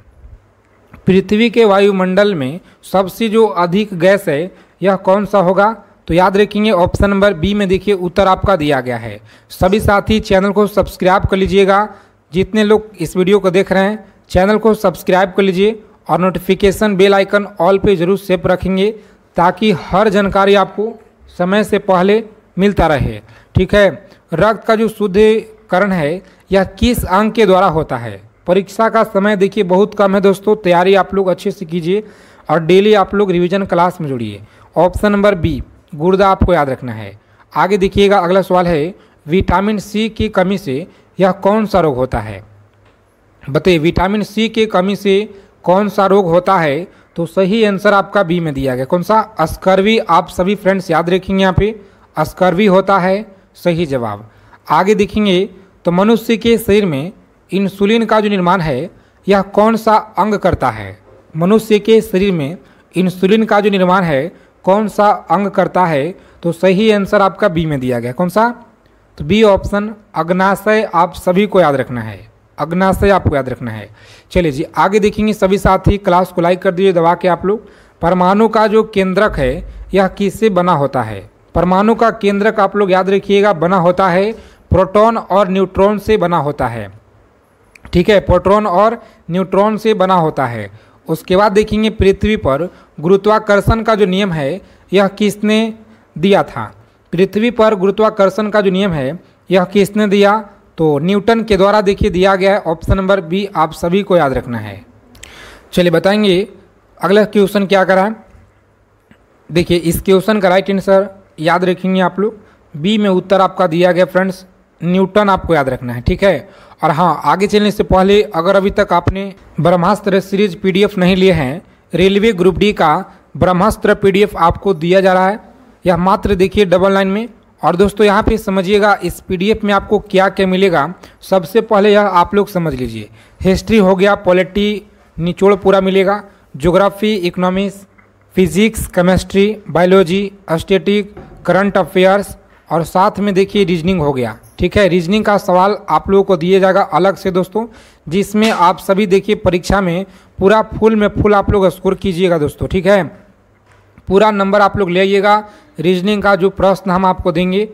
पृथ्वी के वायुमंडल में सबसे जो अधिक गैस है यह कौन सा होगा। तो याद रखेंगे ऑप्शन नंबर बी में देखिए उत्तर आपका दिया गया है। सभी साथी चैनल को सब्सक्राइब कर लीजिएगा, जितने लोग इस वीडियो को देख रहे हैं चैनल को सब्सक्राइब कर लीजिए और नोटिफिकेशन बेल आइकन ऑल पे ज़रूर सेव रखेंगे ताकि हर जानकारी आपको समय से पहले मिलता रहे। ठीक है, रक्त का जो शुद्धिकरण है यह किस अंग के द्वारा होता है। परीक्षा का समय देखिए बहुत कम है दोस्तों, तैयारी आप लोग अच्छे से कीजिए और डेली आप लोग रिवीजन क्लास में जुड़िए। ऑप्शन नंबर बी, गुर्दा आपको याद रखना है। आगे देखिएगा, अगला सवाल है विटामिन सी की कमी से यह कौन सा रोग होता है। बताइए, विटामिन सी की कमी से कौन सा रोग होता है। तो सही आंसर आपका बी में दिया गया, कौन सा, स्कर्वी। आप सभी फ्रेंड्स याद रखेंगे, यहाँ पे स्कर्वी होता है सही जवाब। आगे देखेंगे तो मनुष्य के शरीर में इंसुलिन का जो निर्माण है यह कौन सा अंग करता है। मनुष्य के शरीर में इंसुलिन का जो निर्माण है कौन सा अंग करता है। तो सही आंसर आपका बी में दिया गया, कौन सा, तो बी ऑप्शन अग्नाशय आप सभी को याद रखना है, अग्नाशय आपको याद रखना है। चलिए जी आगे देखेंगे, सभी साथी क्लास को लाइक कर दीजिए दबा के आप लोग। परमाणु का जो केंद्रक है यह किससे बना होता है। परमाणु का केंद्रक आप लोग याद रखिएगा बना होता है प्रोटॉन और न्यूट्रॉन से बना होता है। ठीक है, प्रोटॉन और न्यूट्रॉन से बना होता है। उसके बाद देखेंगे पृथ्वी पर गुरुत्वाकर्षण का जो नियम है यह किसने दिया था। पृथ्वी पर गुरुत्वाकर्षण का जो नियम है यह किसने दिया। तो न्यूटन के द्वारा देखिए दिया गया है। ऑप्शन नंबर बी आप सभी को याद रखना है। चलिए बताएंगे अगला क्वेश्चन क्या करा है। देखिए इस क्वेश्चन का राइट आंसर याद रखेंगे आप लोग, बी में उत्तर आपका दिया गया फ्रेंड्स, न्यूटन आपको याद रखना है। ठीक है, और हाँ आगे चलने से पहले अगर अभी तक आपने ब्रह्मास्त्र सीरीज पीडीएफ नहीं लिए हैं, रेलवे ग्रुप डी का ब्रह्मास्त्र पीडीएफ आपको दिया जा रहा है, यह मात्र देखिए 99 में। और दोस्तों यहाँ पे समझिएगा इस पीडीएफ में आपको क्या क्या मिलेगा। सबसे पहले यह आप लोग समझ लीजिए, हिस्ट्री हो गया, पॉलिटी निचोड़ पूरा मिलेगा, geography, economics, physics, chemistry, biology, static, current affairs और साथ में देखिए रीजनिंग हो गया। ठीक है, रीजनिंग का सवाल आप लोगों को दिया जाएगा अलग से दोस्तों, जिसमें आप सभी देखिए परीक्षा में पूरा फुल में फुल आप लोग स्कोर कीजिएगा दोस्तों। ठीक है, पूरा नंबर आप लोग ले आइएगा। रीजनिंग का जो प्रश्न हम आपको देंगे,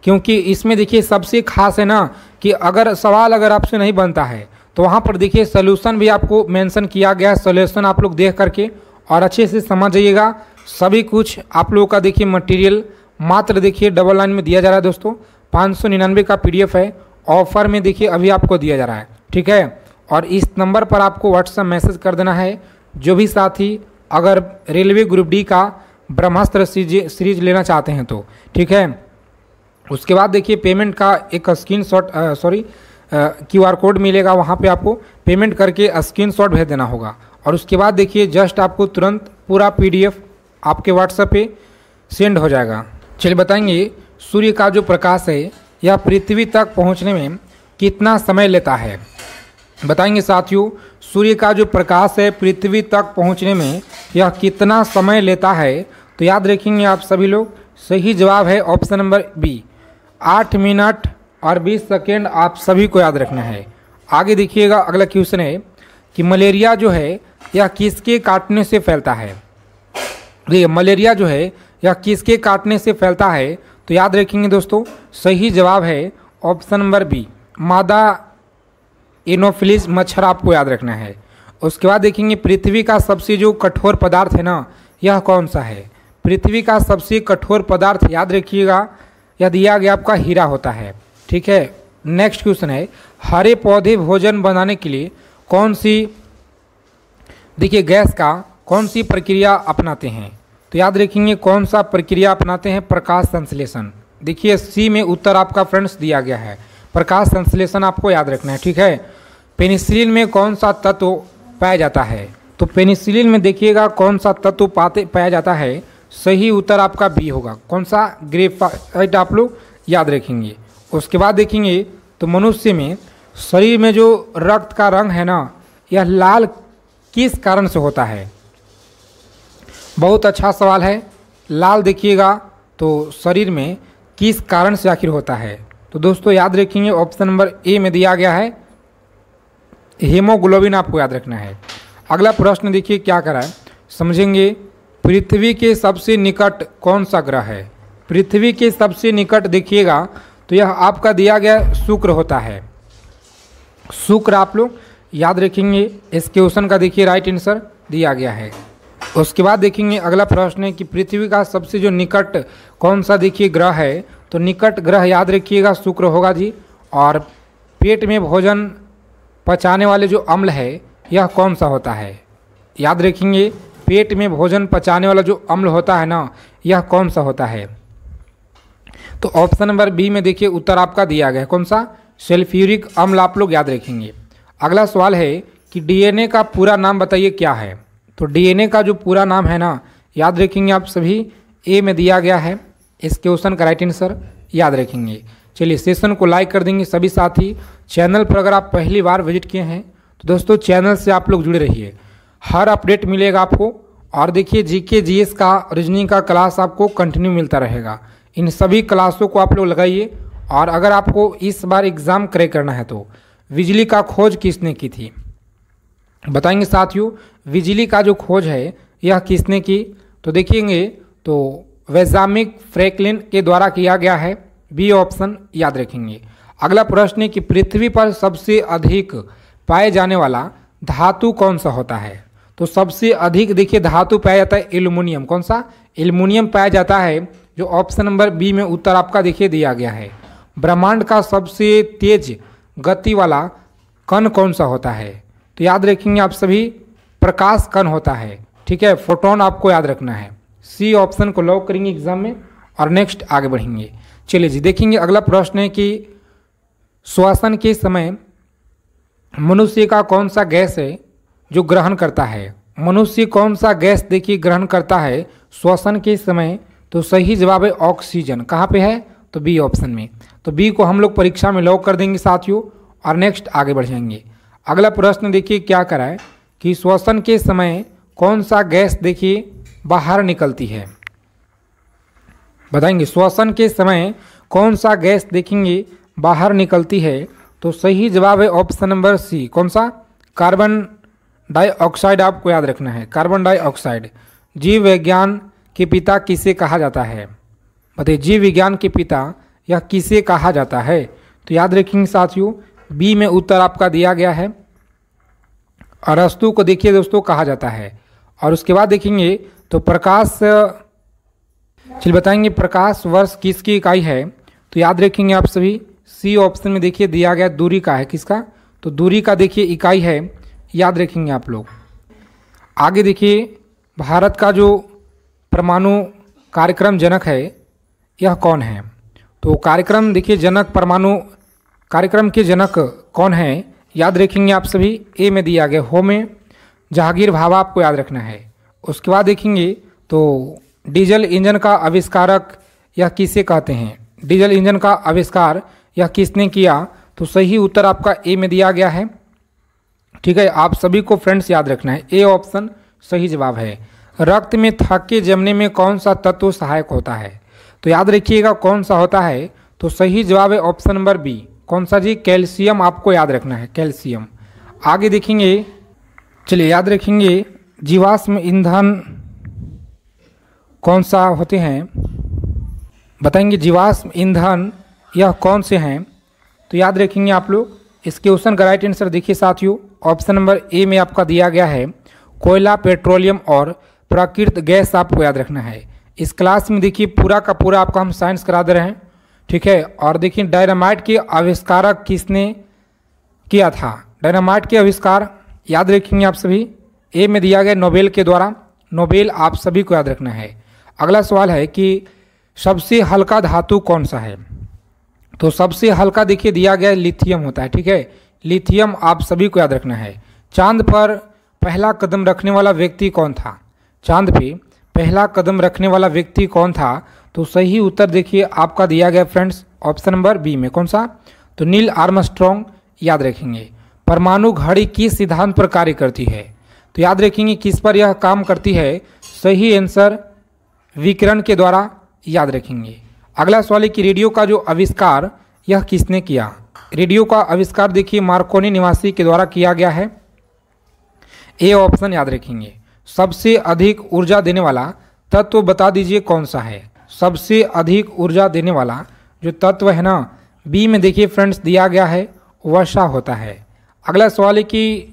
क्योंकि इसमें देखिए सबसे खास है ना कि अगर सवाल अगर आपसे नहीं बनता है तो वहाँ पर देखिए सोल्यूशन भी आपको मेंशन किया गया है। सोल्यूशन आप लोग देख करके और अच्छे से समझ जाइएगा। सभी कुछ आप लोगों का देखिए मटेरियल मात्र देखिए 99 में दिया जा रहा है दोस्तों। 599 का पीडीएफ है, ऑफर में देखिए अभी आपको दिया जा रहा है। ठीक है, और इस नंबर पर आपको व्हाट्सएप मैसेज कर देना है जो भी साथी अगर रेलवे ग्रुप डी का ब्रह्मास्त्र सीरीज लेना चाहते हैं तो। ठीक है, उसके बाद देखिए पेमेंट का एक स्क्रीनशॉट QR कोड मिलेगा, वहाँ पे आपको पेमेंट करके स्क्रीनशॉट भेज देना होगा। और उसके बाद देखिए जस्ट आपको तुरंत पूरा पीडीएफ आपके व्हाट्सएप पे सेंड हो जाएगा। चलिए बताएंगे सूर्य का जो प्रकाश है यह पृथ्वी तक पहुँचने में कितना समय लेता है। बताएंगे साथियों, सूर्य का जो प्रकाश है पृथ्वी तक पहुंचने में यह कितना समय लेता है? तो याद रखेंगे आप सभी लोग, सही जवाब है ऑप्शन नंबर बी, 8 मिनट और 20 सेकेंड आप सभी को याद रखना है। आगे देखिएगा, अगला क्वेश्चन है कि मलेरिया जो है यह किसके काटने से फैलता है? देखिए, मलेरिया जो है यह किसके काटने से फैलता है? तो याद रखेंगे दोस्तों, सही जवाब है ऑप्शन नंबर बी, मादा एनोफिलिस मच्छर आपको याद रखना है। उसके बाद देखेंगे पृथ्वी का सबसे जो कठोर पदार्थ है ना, यह कौन सा है? पृथ्वी का सबसे कठोर पदार्थ याद रखिएगा, यह दिया गया आपका हीरा होता है। ठीक है, नेक्स्ट क्वेश्चन है, हरे पौधे भोजन बनाने के लिए कौन सी, देखिए गैस का कौन सी प्रक्रिया अपनाते हैं? तो याद रखेंगे कौन सा प्रक्रिया अपनाते हैं? प्रकाश संश्लेषण। देखिए सी में उत्तर आपका फ्रेंड्स दिया गया है, प्रकाश संश्लेषण आपको याद रखना है। ठीक है, पेनिसिलिन में कौन सा तत्व पाया जाता है? तो पेनिसिलिन में देखिएगा कौन सा तत्व पाया जाता है? सही उत्तर आपका बी होगा, कौन सा? ग्रेफाइट आप लोग याद रखेंगे। उसके बाद देखेंगे तो मनुष्य में शरीर में जो रक्त का रंग है ना, यह लाल किस कारण से होता है? बहुत अच्छा सवाल है। लाल देखिएगा तो शरीर में किस कारण से आखिर होता है? तो दोस्तों याद रखेंगे ऑप्शन नंबर ए में दिया गया है, हीमोग्लोबिन आपको याद रखना है। अगला प्रश्न देखिए क्या करा है, समझेंगे। पृथ्वी के सबसे निकट कौन सा ग्रह है? पृथ्वी के सबसे निकट देखिएगा तो यह आपका दिया गया शुक्र होता है। शुक्र आप लोग याद रखेंगे, इस क्वेश्चन का देखिए राइट आंसर दिया गया है। उसके बाद देखेंगे अगला प्रश्न है कि पृथ्वी का सबसे जो निकट कौन सा देखिए ग्रह है? तो निकट ग्रह याद रखिएगा शुक्र होगा जी। और पेट में भोजन पचाने वाले जो अम्ल है यह कौन सा होता है? याद रखेंगे, पेट में भोजन पचाने वाला जो अम्ल होता है ना, यह कौन सा होता है? तो ऑप्शन नंबर बी में देखिए उत्तर आपका दिया गया है, कौन सा? सल्फ्यूरिक अम्ल आप लोग याद रखेंगे। अगला सवाल है कि डीएनए का पूरा नाम बताइए क्या है? तो डीएनए का जो पूरा नाम है ना, याद रखेंगे आप सभी, ए में दिया गया है। इस क्वेश्चन का राइट आंसर याद रखेंगे। चलिए सेशन को लाइक कर देंगे सभी साथी। चैनल पर अगर आप पहली बार विजिट किए हैं तो दोस्तों चैनल से आप लोग जुड़े रहिए, हर अपडेट मिलेगा आपको। और देखिए जीके जीएस का रीजनिंग का क्लास आपको कंटिन्यू मिलता रहेगा। इन सभी क्लासों को आप लोग लगाइए। और अगर आपको इस बार एग्ज़ाम क्रैक करना है तो बिजली का खोज किसने की थी? बताएंगे साथियों, बिजली का जो खोज है यह किसने की? तो देखेंगे तो बेंजामिन फ्रैंकलिन के द्वारा किया गया है, बी ऑप्शन याद रखेंगे। अगला प्रश्न है कि पृथ्वी पर सबसे अधिक पाए जाने वाला धातु कौन सा होता है? तो सबसे अधिक देखिए धातु पाया जाता है एल्युमिनियम, कौन सा? एल्युमिनियम पाया जाता है, जो ऑप्शन नंबर बी में उत्तर आपका देखिए दिया गया है। ब्रह्मांड का सबसे तेज गति वाला कण कौन सा होता है? तो याद रखेंगे आप सभी, प्रकाश कण होता है। ठीक है, फोटोन आपको याद रखना है। सी ऑप्शन को लॉक करेंगे एग्जाम में और नेक्स्ट आगे बढ़ेंगे। चलिए जी देखेंगे अगला प्रश्न है कि श्वसन के समय मनुष्य का कौन सा गैस है जो ग्रहण करता है? मनुष्य कौन सा गैस देखिए ग्रहण करता है श्वसन के समय? तो सही जवाब है ऑक्सीजन। कहाँ पे है? तो बी ऑप्शन में। तो बी को हम लोग परीक्षा में लॉक कर देंगे साथियों और नेक्स्ट आगे बढ़ जाएंगे। अगला प्रश्न देखिए क्या करा है कि श्वसन के समय कौन सा गैस देखिए बाहर निकलती है? बताएंगे श्वसन के समय कौन सा गैस देखेंगे बाहर निकलती है? तो सही जवाब है ऑप्शन नंबर सी, कौन सा? कार्बन डाइऑक्साइड आपको याद रखना है, कार्बन डाइऑक्साइड। जीव विज्ञान के पिता किसे कहा जाता है? बताइए, जीव विज्ञान के पिता यह किसे कहा जाता है? तो याद रखेंगे साथियों, बी में उत्तर आपका दिया गया है, अरस्तु को देखिए दोस्तों कहा जाता है। और उसके बाद देखेंगे तो प्रकाश, चलिए बताएंगे प्रकाश वर्ष किसकी इकाई है? तो याद रखेंगे आप सभी, सी ऑप्शन में देखिए दिया गया दूरी का है, किसका? तो दूरी का देखिए इकाई है, याद रखेंगे आप लोग। आगे देखिए भारत का जो परमाणु कार्यक्रम जनक है यह कौन है? तो कार्यक्रम देखिए जनक, परमाणु कार्यक्रम के जनक कौन है? याद रखेंगे आप सभी, ए में दिया गया होमे जहांगीर भाभा आपको याद रखना है। उसके बाद देखेंगे तो डीजल इंजन का आविष्कारक यह किसे कहते हैं? डीजल इंजन का आविष्कार यह किसने किया? तो सही उत्तर आपका ए में दिया गया है, ठीक है, आप सभी को फ्रेंड्स याद रखना है, ए ऑप्शन सही जवाब है। रक्त में थक्के जमने में कौन सा तत्व सहायक होता है? तो याद रखिएगा कौन सा होता है, तो सही जवाब है ऑप्शन नंबर बी। कौन सा जी? कैल्शियम आपको याद रखना है, कैल्शियम। आगे देखेंगे, चलिए याद रखेंगे जीवाश्म ईंधन कौन सा होते हैं, बताएंगे जीवाश्म ईंधन यह कौन से हैं? तो याद रखेंगे आप लोग, इस क्वेश्चन का राइट आंसर देखिए साथियों, ऑप्शन नंबर ए में आपका दिया गया है कोयला, पेट्रोलियम और प्राकृतिक गैस आपको याद रखना है। इस क्लास में देखिए पूरा का पूरा आपका हम साइंस करा दे रहे हैं, ठीक है। और देखिए डायनामाइट के आविष्कारक किसने किया था? डायनामाइट के आविष्कार याद रखेंगे आप सभी, ए में दिया गया नोबेल के द्वारा, नोबेल आप सभी को याद रखना है। अगला सवाल है कि सबसे हल्का धातु कौन सा है? तो सबसे हल्का देखिए दिया गया लिथियम होता है, ठीक है, लिथियम आप सभी को याद रखना है। चांद पर पहला कदम रखने वाला व्यक्ति कौन था? चांद पे पहला कदम रखने वाला व्यक्ति कौन था? तो सही उत्तर देखिए आपका दिया गया फ्रेंड्स ऑप्शन नंबर बी में, कौन सा? तो नील आर्मस्ट्रॉन्ग याद रखेंगे। परमाणु घड़ी किस सिद्धांत पर कार्य करती है? तो याद रखेंगे किस पर यह काम करती है? सही आंसर विकिरण के द्वारा याद रखेंगे। अगला सवाल है कि रेडियो का जो आविष्कार यह किसने किया? रेडियो का आविष्कार देखिए मार्कोनी निवासी के द्वारा किया गया है, ए ऑप्शन याद रखेंगे। सबसे अधिक ऊर्जा देने वाला तत्व बता दीजिए कौन सा है? सबसे अधिक ऊर्जा देने वाला जो तत्व है ना, बी में देखिए फ्रेंड्स दिया गया है वसा होता है। अगला सवाल है कि